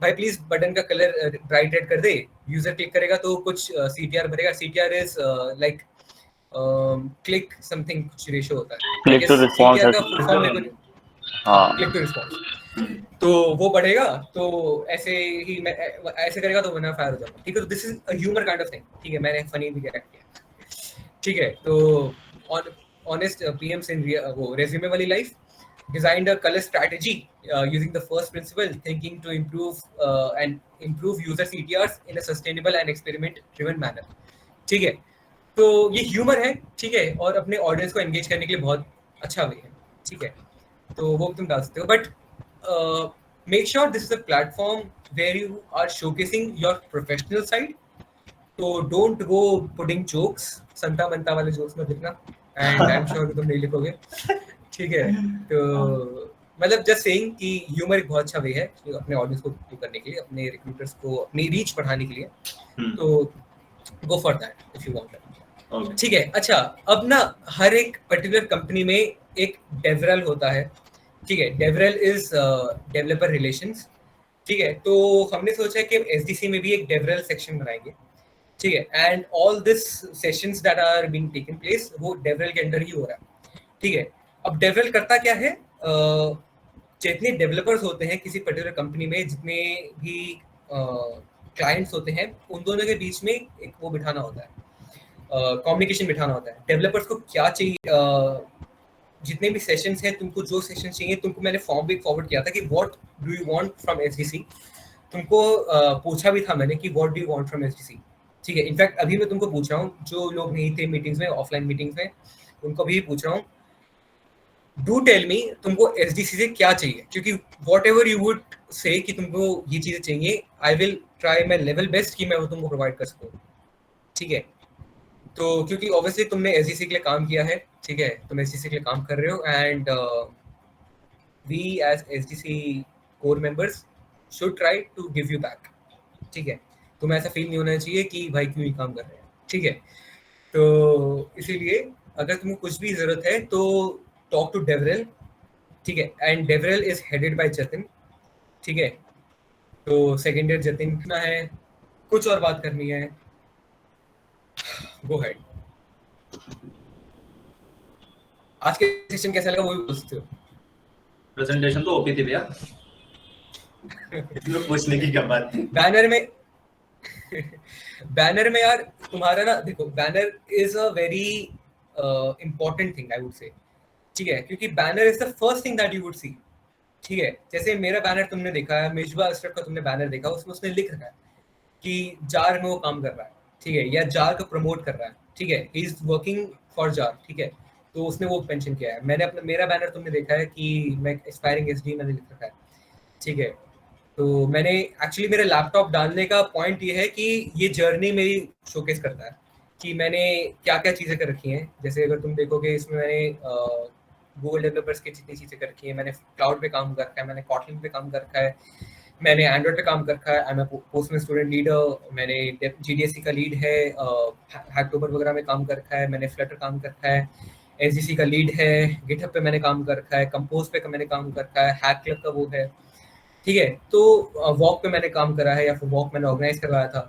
[SPEAKER 1] भाई प्लीज बटन का कलर ब्राइट रेड कर दे। यूजर क्लिक करेगा तो कुछ सीटीआर भरेगा। CTR is like click something, कुछ रेशियो होता है।
[SPEAKER 2] Click to response.
[SPEAKER 1] सीटीआर का फुल फॉर्म मेरे को,
[SPEAKER 2] हाँ,
[SPEAKER 1] क्लिक टू रिस्पांस, तो वो बढ़ेगा। तो ऐसे ही मैं ऐसे करेगा तो मैं फायर हो जाऊंगा। ठीक है, तो this is a humour kind of thing. ठीक है, मैंने फनी भी रिएक्ट किया। ठीक है, तो ऑनेस्ट पीएम्स इन वो रेज्यूमे वाली life, designed a colour strategy using the first principle, thinking to improve user CTRs in a sustainable and experiment driven manner। ठीक है, तो ये ह्यूमर है। ठीक है, और अपने ऑडियंस को एंगेज करने के लिए बहुत अच्छा वे है। ठीक है, तो वो तुम डाल सकते हो, but make sure this is a platform where you are showcasing your professional side. तो don't go putting jokes, Santa मनता वाले जोक्स मत लिखना, एंड आई एम श्योर कि तुम नहीं लिखोगे। ठीक है, तो मतलब जस्ट सेइंग कि ह्यूमर एक बहुत अच्छा वे है अपने ऑडियंस को व्यू करने के लिए, अपने रिक्रूटर्स को अपनी रीच बढ़ाने के लिए, तो go for that if you want that. ठीक है, अच्छा अब ना हर एक पर्टिकुलर कंपनी में एक डेवरल होता है, ठीक है, डेवरल इज डेवलपर रिलेशंस, ठीक है, तो हमने सोचा कि एसडीसी में भी एक डेवरल सेक्शन बनाएंगे, ठीक है, and all this sessions that are being taken place वो डेवरल के अंडर ही हो रहा है, ठीक है। अब डेवरल करता क्या है, जितने डेवलपर्स होते हैं किसी पर्टिकुलर कंपनी में, जितने भी क्लाइंट्स होते हैं, उन दोनों के बीच में एक वो बिठाना होता है, कम्युनिकेशन बिठाना होता है। डेवलपर्स को क्या चाहिए, जितने भी सेशंस हैं, तुमको जो सेशन चाहिए, तुमको मैंने फॉर्म भी फॉरवर्ड किया था कि what do you want from SDC, तुमको पूछा भी था मैंने कि what do you want from SDC, ठीक है। इनफैक्ट अभी मैं तुमको पूछ रहा हूँ, जो लोग नहीं थे मीटिंग्स में, ऑफलाइन मीटिंग्स में, उनको भी पूछ रहा हूँ, डू टेल मी तुमको एसडीसी से क्या चाहिए, क्योंकि what ever you would say कि तुमको ये चीजें चाहिए, I will try my level best कि मैं वो तुमको प्रोवाइड कर सकूँ, ठीक है। तो क्योंकि ऑब्वियसली तुमने एसडीसी के लिए काम किया है, ठीक है, तुम एसडीसी के लिए काम कर रहे हो, and we as SDC core members should try to give you back, ठीक है। तुम्हें ऐसा फील नहीं होना चाहिए कि भाई क्यों ही काम कर रहे हैं, ठीक है। तो इसीलिए अगर तुमको कुछ भी जरूरत है तो टॉक टू डेवरल, ठीक है, and DevRel is headed by Jatin, ठीक है। तो सेकेंड ईयर जतिन ना है, कुछ और बात करनी है, गो हेड। आज के सेशन कैसा लगा वो भी पूछते हो?
[SPEAKER 7] प्रेजेंटेशन तो ओपी थी भैया, इसमें पूछने की क्या बात है।
[SPEAKER 1] बैनर में यार तुम्हारा ना, देखो banner is a very important thing I would say, ठीक है, क्योंकि banner is the first thing that you would see, ठीक है। जैसे मेरा बैनर तुमने देखा है, मिजबा अशरफ का तुमने बैनर देखा, उसमें उसने लिख रखा है कि जार में वो काम कर रहा है, ठीक है, या जार को प्रमोट कर रहा है, ठीक है, he is working for jar, ठीक है, तो उसने वो मेंशन किया है। मैंने अपना मेरा बैनर तुमने देखा है कि मैं एस्पायरिंग एसडी मैंने लिख रखा है, ठीक है। तो मैंने एक्चुअली मेरे लैपटॉप डालने का पॉइंट ये है कि ये जर्नी मेरी शोकेस करता है कि मैंने क्या क्या चीज़ें कर रखी हैं। जैसे अगर तुम देखोगे इसमें मैंने गूगल डेवलपर्स की जितनी चीज़ें कर रखी हैं, मैंने क्लाउड पे काम कर रखा है, मैंने कॉटलिन पे काम कर रखा है, मैंने एंड्रॉइड पे काम कर रखा है, I am postman student leader, मैंने जीडीएससी का लीड है, हैकटोबर वगैरह में काम कर रखा है, मैंने फ्लटर काम कर रखा है, एसडीसी का लीड है, गिटहब पे मैंने काम कर रखा है, कंपोज पे मैंने काम कर रखा है, हैक क्लब का वो है, ठीक है। तो वॉक पे मैंने काम करा है, या फिर वॉक मैंने ऑर्गेनाइज करवाया था,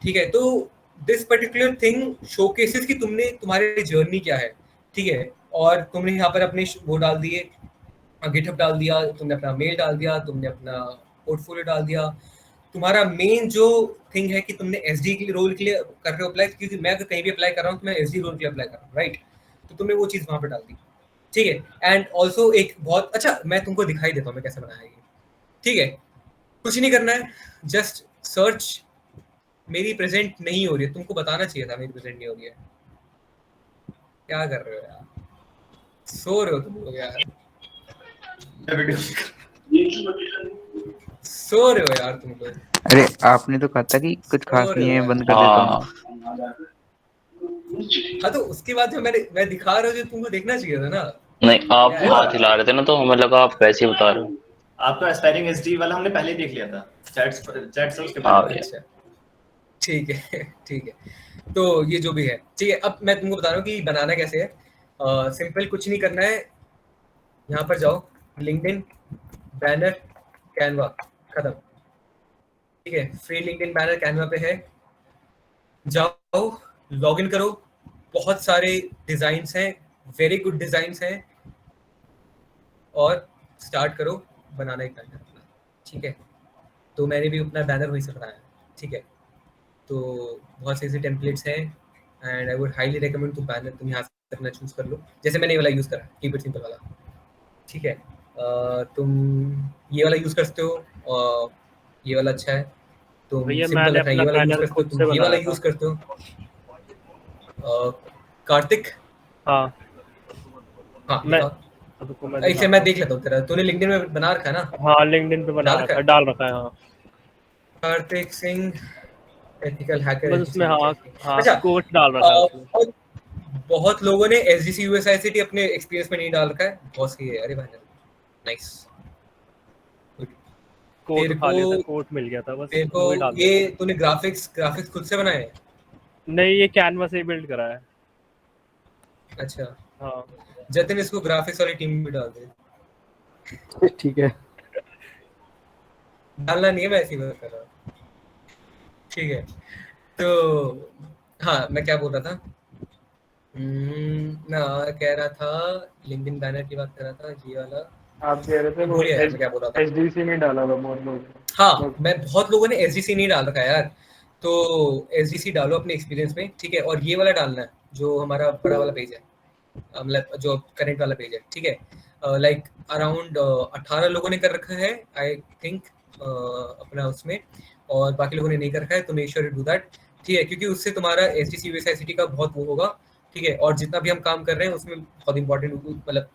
[SPEAKER 1] ठीक है। तो दिस पर्टिकुलर थिंग शोकेसेस कि तुमने तुम्हारी जर्नी क्या है, ठीक है, और तुमने यहाँ पर अपने वो डाल दिए, गिटहब डाल दिया, तुमने अपना मेल डाल दिया, तुमने अपना पोर्टफोलियो डाल दिया, तुम्हारा मेन जो थिंग है कि तुमने एसडी के रोल के लिए कर रहे हो अप्लाई, क्योंकि मैं अगर कहीं भी अप्लाई कर रहा हूँ तो मैं एसडी रोल के लिए अप्लाई कर रहा हूँ, राइट, तो तुमने वो चीज़ वहाँ पर डाल दी, ठीक है। एंड ऑल्सो एक बहुत अच्छा, मैं तुमको दिखाई देता हूँ मैं कैसे बनाया ये, ठीक है, कुछ नहीं करना है, जस्ट सर्च। मेरी प्रेजेंट नहीं हो रही है, तुमको बताना चाहिए था मेरी प्रेजेंट नहीं हो रही है, क्या कर रहे हो यार, सो रहे हो तुम लोग यार, सो रहे हो यार तुम लोग।
[SPEAKER 6] अरे आपने तो कहा था कि कुछ खास नहीं है, बंद कर देता हूँ।
[SPEAKER 1] हाँ तो उसके बाद जो मैं दिखा रहा हूँ, जो तुमको देखना चाहिए था ना।
[SPEAKER 2] नहीं, आप हाथ हिला रहे थे ना, तो हमें लगा आप वैसे ही बता रहे हो।
[SPEAKER 7] आपका एस्पायरिंग एसडी वाला हमने पहले देख लिया था, चैट से उसके बाद।
[SPEAKER 1] अच्छा ठीक है, ठीक है, तो ये जो भी है, ठीक है। अब मैं तुमको बता रहा हूँ कि बनाना कैसे है। सिंपल, कुछ नहीं करना है, यहाँ पर जाओ, लिंक्डइन, बैनर, कैनवा, खत्म, ठीक है। फ्री लिंक्डइन बैनर कैनवा पे है, जाओ लॉग इन करो, बहुत सारे डिजाइन्स हैं, वेरी गुड डिजाइन्स हैं, और स्टार्ट करो बनाना एक बैनर, ठीक है। तो मैंने भी अपना बैनर वहीं से बनाया, ठीक है। तो बहुत से ऐसे टेम्पलेट्स हैं, and I would highly recommend to banner, तुम यहाँ से अपना चूज कर लो, जैसे मैंने ये वाला यूज़ करा, कीप इट सिंपल वाला, ठीक है। तुम ये वाला यूज़ कर सकते हो, और ये वाला अच्छा है, तुम सिंपल रखना, ये वाला यूज़ कर सकते हो, तुम ये वाला यूज़ करते हो। कार्तिक,
[SPEAKER 4] हाँ मैं
[SPEAKER 1] इसे मैं देख लेता हूँ तेरा, तूने लिंक्डइन में बना रखा है ना?
[SPEAKER 4] हाँ लिंक्डइन पे बना रखा है, डाल रखा है, हाँ।
[SPEAKER 1] कार्तिक सिंह एथिकल हैकर,
[SPEAKER 4] बस उसमें हाँ
[SPEAKER 1] अच्छा
[SPEAKER 4] कोच डाल रखा है।
[SPEAKER 1] बहुत लोगों ने एसडीसी यूएसआईसीटी अपने एक्सपीरियंस में नहीं डाल रखा है, बहुत सही है, अरे भाई नाइस।
[SPEAKER 4] कोड
[SPEAKER 1] तेरे
[SPEAKER 4] उठा लिया था,
[SPEAKER 1] को
[SPEAKER 4] कोड मिल गया था, बस
[SPEAKER 1] तेरे को
[SPEAKER 4] वही डाल
[SPEAKER 1] ये
[SPEAKER 4] दिया।
[SPEAKER 1] तूने ग्राफिक्स खुद से बनाए हैं?
[SPEAKER 4] नहीं, ये कैनवा से ही बिल्ड करा है।
[SPEAKER 1] अच्छा,
[SPEAKER 4] हाँ
[SPEAKER 1] जतिन इसको ग्राफिक्स वाली टीम में डाल दे।
[SPEAKER 3] ठीक है।
[SPEAKER 1] डालना नहीं है, मैं ऐसे ही बात कर रहा हूँ। ठीक है, तो हाँ मैं क्या बोल रहा था, मैं कह रहा था लिंक्डइन बैनर की बात कर रहा था, ये वाला
[SPEAKER 3] आप कह रहे थे वो
[SPEAKER 1] भूल गया यार मैं क्या बोल रहा था।
[SPEAKER 3] एचडीसी में डाला था बहुत लोग।
[SPEAKER 1] हाँ, मैं बहुत लोगों ने एसडीसी नहीं डाल रखा है यार, तो एसडीसी डालो अपने एक्सपीरियंस में, ठीक है। और ये वाला डालना है जो हमारा बड़ा वाला पेज है, मतलब जो करंट वाला पेज है, ठीक है। लाइक अराउंड 18 लोगों ने कर रखा है आई थिंक अपना उसमें, और बाकी लोगों ने नहीं कर रखा है, तो make sure you do that, ठीक है, क्योंकि उससे तुम्हारा एसडीसी यूएसआईसीटी का बहुत वो होगा, ठीक है। और जितना भी हम काम कर रहे हैं उसमें बहुत इंपॉर्टेंट, मतलब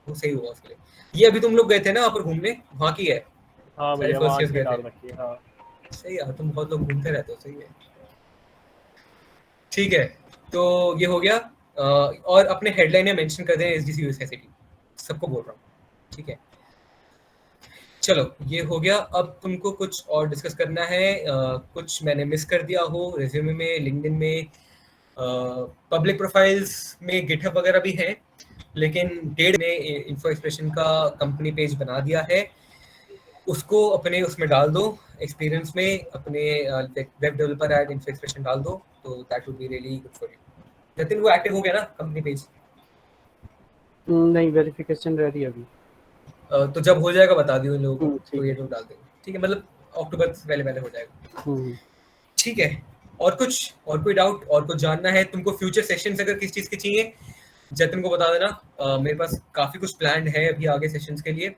[SPEAKER 1] वो सही होगा उसके लिए। ये अभी तुम लोग गए थे ना वहाँ पर घूमने, वहाँ की है,
[SPEAKER 4] हाँ
[SPEAKER 1] सारे
[SPEAKER 4] भैया,
[SPEAKER 1] फर्स्ट
[SPEAKER 4] वहाँ
[SPEAKER 1] ईयर्स
[SPEAKER 4] की
[SPEAKER 1] गए
[SPEAKER 4] डाल
[SPEAKER 1] थे।
[SPEAKER 4] रखी है। हाँ
[SPEAKER 1] सही है, तुम बहुत लोग घूमते रहते हो, सही है, ठीक है। तो ये हो गया, और अपने हेडलाइन में मेंशन कर दें एसडीसी यूएसआईसीटी, सबको बोल रहा हूँ, ठीक है। चलो ये हो गया, अब तुमको कुछ और डिस्कस करना है, कुछ मैंने मिस कर दिया हो रिज्यूमे में, लिंक्डइन में, पब्लिक प्रोफाइल्स में, गिटहब वगैरह भी है, लेकिन डेढ़ ने इन्फो एक्सप्रेशन का कंपनी पेज बना दिया है, उसको अपने उसमें डाल दो, एक्सपीरियंस में अपने web developer at info expression डाल दो, तो that would be really good for you. Jatin वो एक्टिव हो गया ना कंपनी पेज?
[SPEAKER 3] नहीं, वेरिफिकेशन रह रही है अभी।
[SPEAKER 1] तो जब हो जाएगा बता दियो इन लोगों को,
[SPEAKER 3] ठीक
[SPEAKER 1] तो ये
[SPEAKER 3] है।
[SPEAKER 1] लोग डाल देंगे, ठीक है, मतलब अक्टूबर से पहले पहले हो जाएगा,
[SPEAKER 3] हम्म।
[SPEAKER 1] ठीक है। और कुछ, और कोई डाउट, और कुछ जानना है तुमको? फ्यूचर सेशंस अगर किस चीज़ के चाहिए जतिन को बता देना, मेरे पास काफ़ी कुछ प्लान है अभी आगे सेशंस के लिए,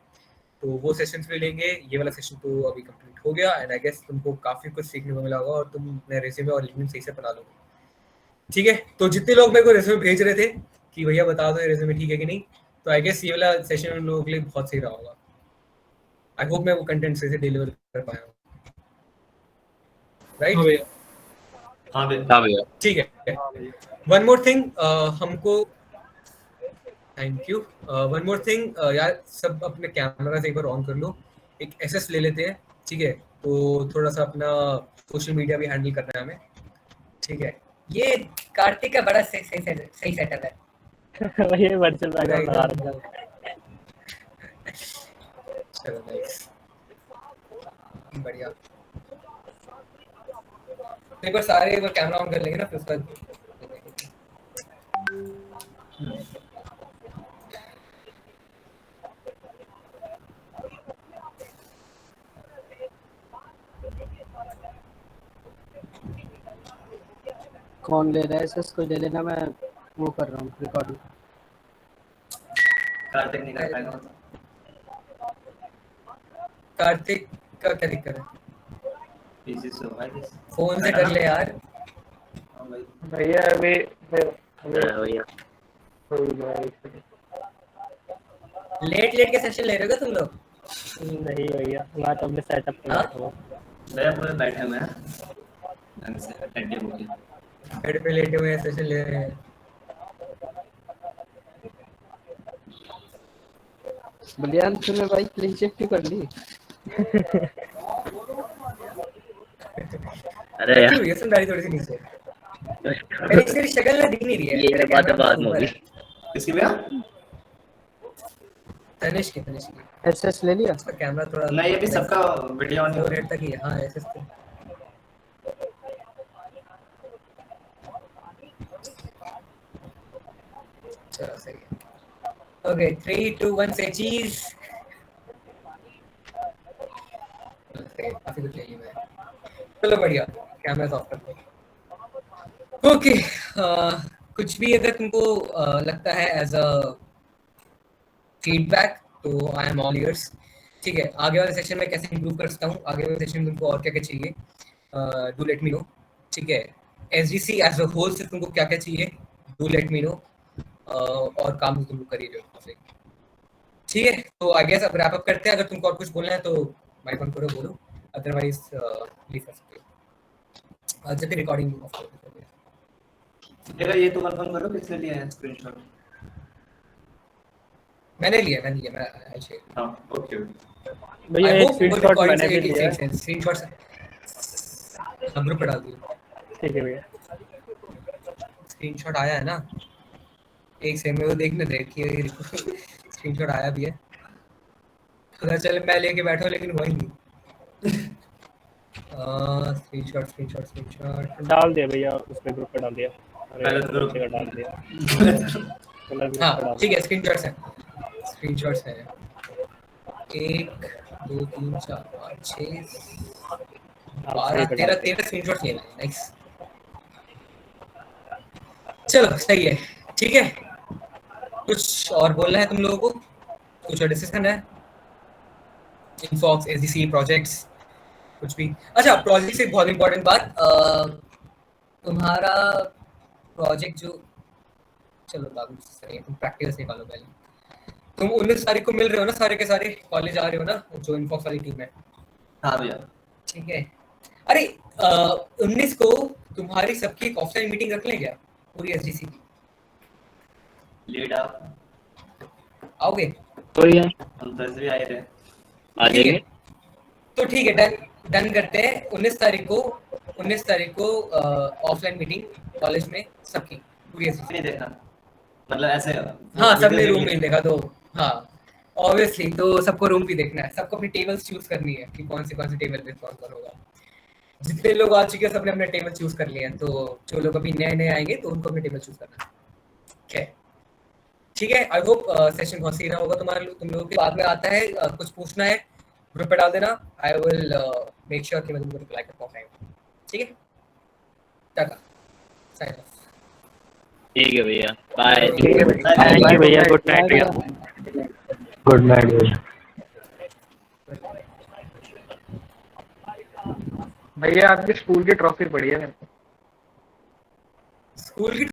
[SPEAKER 1] तो वो सेशंस भी लेंगे। ये वाला सेशन तो अभी कंप्लीट हो गया, एंड आई गेस तुमको काफ़ी कुछ सीखने को मिला होगा, और तुम अपने रेज्यूमे और लिंक्डइन सही से बना लोगे, ठीक है। तो जितने लोग मेरे को रेज्यूमे भेज रहे थे कि भैया बता दो ये रेज्यूमे ठीक है कि नहीं, तो आई गेस ये वाला सेशन उन लोगों के लिए बहुत सही रहा होगा। आई होप मैं वो कंटेंट सही से डिलीवर कर पाया हूँ, राइट?
[SPEAKER 4] हाँ भैया।
[SPEAKER 7] हाँ भैया।
[SPEAKER 2] हाँ भैया।
[SPEAKER 1] ठीक है।
[SPEAKER 4] हाँ भैया।
[SPEAKER 1] वन मोर थिंग, हमको, thank you, one more thing यार, सब अपने कैमरास एक बार ऑन कर लो, एक एसएस ले लेते हैं, ठीक है। तो थोड़ा सा अपना सोशल मीडिया भी हैंडल करना है हमें, ठीक है। ये कार्तिक का बड़ा सही सेटअप है,
[SPEAKER 4] ये वर्चुअल
[SPEAKER 1] पूरा
[SPEAKER 4] बैकग्राउंड लगा
[SPEAKER 1] एकदम।
[SPEAKER 4] रखा है।
[SPEAKER 1] चलो नाइस, बढ़िया। एक बार सारे एक बार कैमरा ऑन कर लेंगे ना, फिर उसका
[SPEAKER 3] कौन ले रहा है एसएस? को ले लेना, मैं वो कर रहा हूँ रिकॉर्डिंग।
[SPEAKER 7] कार्तिक नहीं कर पाएगा।
[SPEAKER 1] कार्तिक का क्या दिक्कत है?
[SPEAKER 7] पीसी से होगा ये।
[SPEAKER 1] फोन से कर ले यार।
[SPEAKER 7] हाँ भाई।
[SPEAKER 3] भैया अभी
[SPEAKER 2] भैया
[SPEAKER 1] लेट लेट के सेशन ले रहे हो क्या तुम लोग?
[SPEAKER 4] नहीं भैया, मैं तो अपने सेटअप पे
[SPEAKER 1] हाँ?
[SPEAKER 4] बैठा हुआ।
[SPEAKER 7] भैया पूरे बैठे हुए हैं ढंग से अटेंटिव होके।
[SPEAKER 1] बेड पे लेटे हुए सेशन ले रहे हैं।
[SPEAKER 3] बलियान तूने भाई क्लीन शेव क्यों कर ली?
[SPEAKER 2] अरे
[SPEAKER 1] रखी
[SPEAKER 2] यार,
[SPEAKER 1] हुई है सुंदरी थोड़ी सी नीचे, मेरी तेरी शक्ल ना दिख नहीं रही है,
[SPEAKER 2] ये
[SPEAKER 1] तेरा
[SPEAKER 2] बात
[SPEAKER 1] कैमरा
[SPEAKER 2] बाद
[SPEAKER 1] बहुत
[SPEAKER 2] में
[SPEAKER 1] ऊपर
[SPEAKER 2] होगी।
[SPEAKER 1] है।
[SPEAKER 7] किसकी भैया?
[SPEAKER 1] तनिष्क की
[SPEAKER 3] एसएस ले लिया?
[SPEAKER 1] उसका कैमरा थोड़ा
[SPEAKER 7] नहीं अभी सबका वीडियो ऑन
[SPEAKER 1] फोर तक ही है। हाँ ऐसे चलो सही है। ओके 3 2 1 से चीज, काफी कुछ ले ली मैं। चलो बढ़िया, कैमरा ऑफ कर दो। ओके, कुछ भी अगर तुमको लगता है एज अ फीडबैक, तो आई एम ऑल इयर्स, ठीक है। आगे वाले सेशन में कैसे इंप्रूव कर सकता हूँ, आगे वाले सेशन में तुमको और क्या क्या चाहिए, डू लेट मी नो, ठीक है। एसडीसी एज अ होल से तुमको क्या क्या चाहिए, डू लेट मी नो, और काम तुमको करिए जो, ठीक है। तो आई गेस अब रैप अप करते हैं। अगर तुमको और कुछ बोलना है तो माइक ऑन करो, बोलो, अदरवाइज लीव कर सकते हो। जब रिकॉर्डिंग ऑफ कर
[SPEAKER 7] भैया ये तो कंफर्म करो किसने लिया है स्क्रीनशॉट?
[SPEAKER 1] मैंने लिया मैं अच्छे
[SPEAKER 7] हाँ ओके
[SPEAKER 4] भैया
[SPEAKER 1] I
[SPEAKER 4] एक
[SPEAKER 1] hope
[SPEAKER 4] स्क्रीनशॉट
[SPEAKER 1] recording
[SPEAKER 4] मैंने
[SPEAKER 1] से
[SPEAKER 4] भी लिया है।
[SPEAKER 1] स्क्रीनशॉट हम ग्रुप पे डाल दिया।
[SPEAKER 4] ठीक है भैया।
[SPEAKER 1] स्क्रीनशॉट आया है ना, एक सेकंड में वो देखने दे कि स्क्रीनशॉट आया भी है। पता चले मैं लेके बैठा हूँ लेकिन हुआ ही नहीं। स्क्रीनशॉट
[SPEAKER 4] डाल दिया भैया, उसने ग्रुप पे डाल दिया।
[SPEAKER 7] पहले तो ग्रुप
[SPEAKER 4] का डाल दिया। पहले ग्रुप पे
[SPEAKER 1] हाँ
[SPEAKER 4] डाल
[SPEAKER 1] ठीक है, स्क्रीनशॉट्स हैं 1 2 3 4 5 6 12 13 स्क्रीनशॉट्स लिए मैंने। नाइस, चलो सही है, ठीक है। कुछ और बोलना है तुम लोगों को, कुछ और डिस्कस करना है? इनफॉक्स एसडीसी प्रोजेक्ट्स कुछ भी? अच्छा, प्रोजेक्ट से बहुत इंपॉर्टेंट बात, तुम्हारा प्रोजेक्ट जो, चलो बाबू सही है, तुम प्रैक्टिस निकालो पहले। तुम 19 तारीख को मिल रहे हो ना, सारे के सारे कॉलेज आ रहे हो ना, जो इनफॉक्स वाली टीम है?
[SPEAKER 7] हाँ भैया
[SPEAKER 1] ठीक है। अरे 19 को तुम्हारी सबकी एक ऑफलाइन मीटिंग रख लें क्या, पूरी एसडीसी की?
[SPEAKER 7] लेट आप
[SPEAKER 1] आओगे?
[SPEAKER 2] तो यार
[SPEAKER 7] हम थर्सडे आए थे।
[SPEAKER 2] आ
[SPEAKER 1] ठीक है,
[SPEAKER 2] जाएंगे।
[SPEAKER 1] तो ठीक है, डन करते हैं। 19 तारीख को ऑफलाइन मीटिंग कॉलेज में सबकी, पूरी एसडीसी।
[SPEAKER 7] नहीं देखा मतलब ऐसे
[SPEAKER 1] हाँ, सबने रूम नहीं देखा तो हाँ ऑब्वियसली, तो सबको रूम भी देखना है, सबको अपनी टेबल्स चूज करनी है कि कौन सी टेबल पे कौन कौन होगा। जितने लोग आ चुके हैं सबने अपने टेबल चूज कर लिए हैं, तो जो लोग अभी नए नए आएंगे तो उनको अपने टेबल चूज करना है। ठीक है, आई होप सेशन बहुत सही रहा होगा तुम लोगों के। बाद में आता है कुछ पूछना है ग्रुप पे डाल देना, आई विल मेक श्योर कि मैं तुमको रिप्लाई कर पाऊँ। ठीक है, टाटा, साइन ऑफ।
[SPEAKER 2] ठीक है भैया, बाय।
[SPEAKER 1] ठीक है
[SPEAKER 4] थैंक यू भैया, गुड नाइट भैया। गुड नाइट भैया।
[SPEAKER 6] भैया आपकी स्कूल की ट्रॉफी पड़ी है मेरे को।
[SPEAKER 1] स्कूल की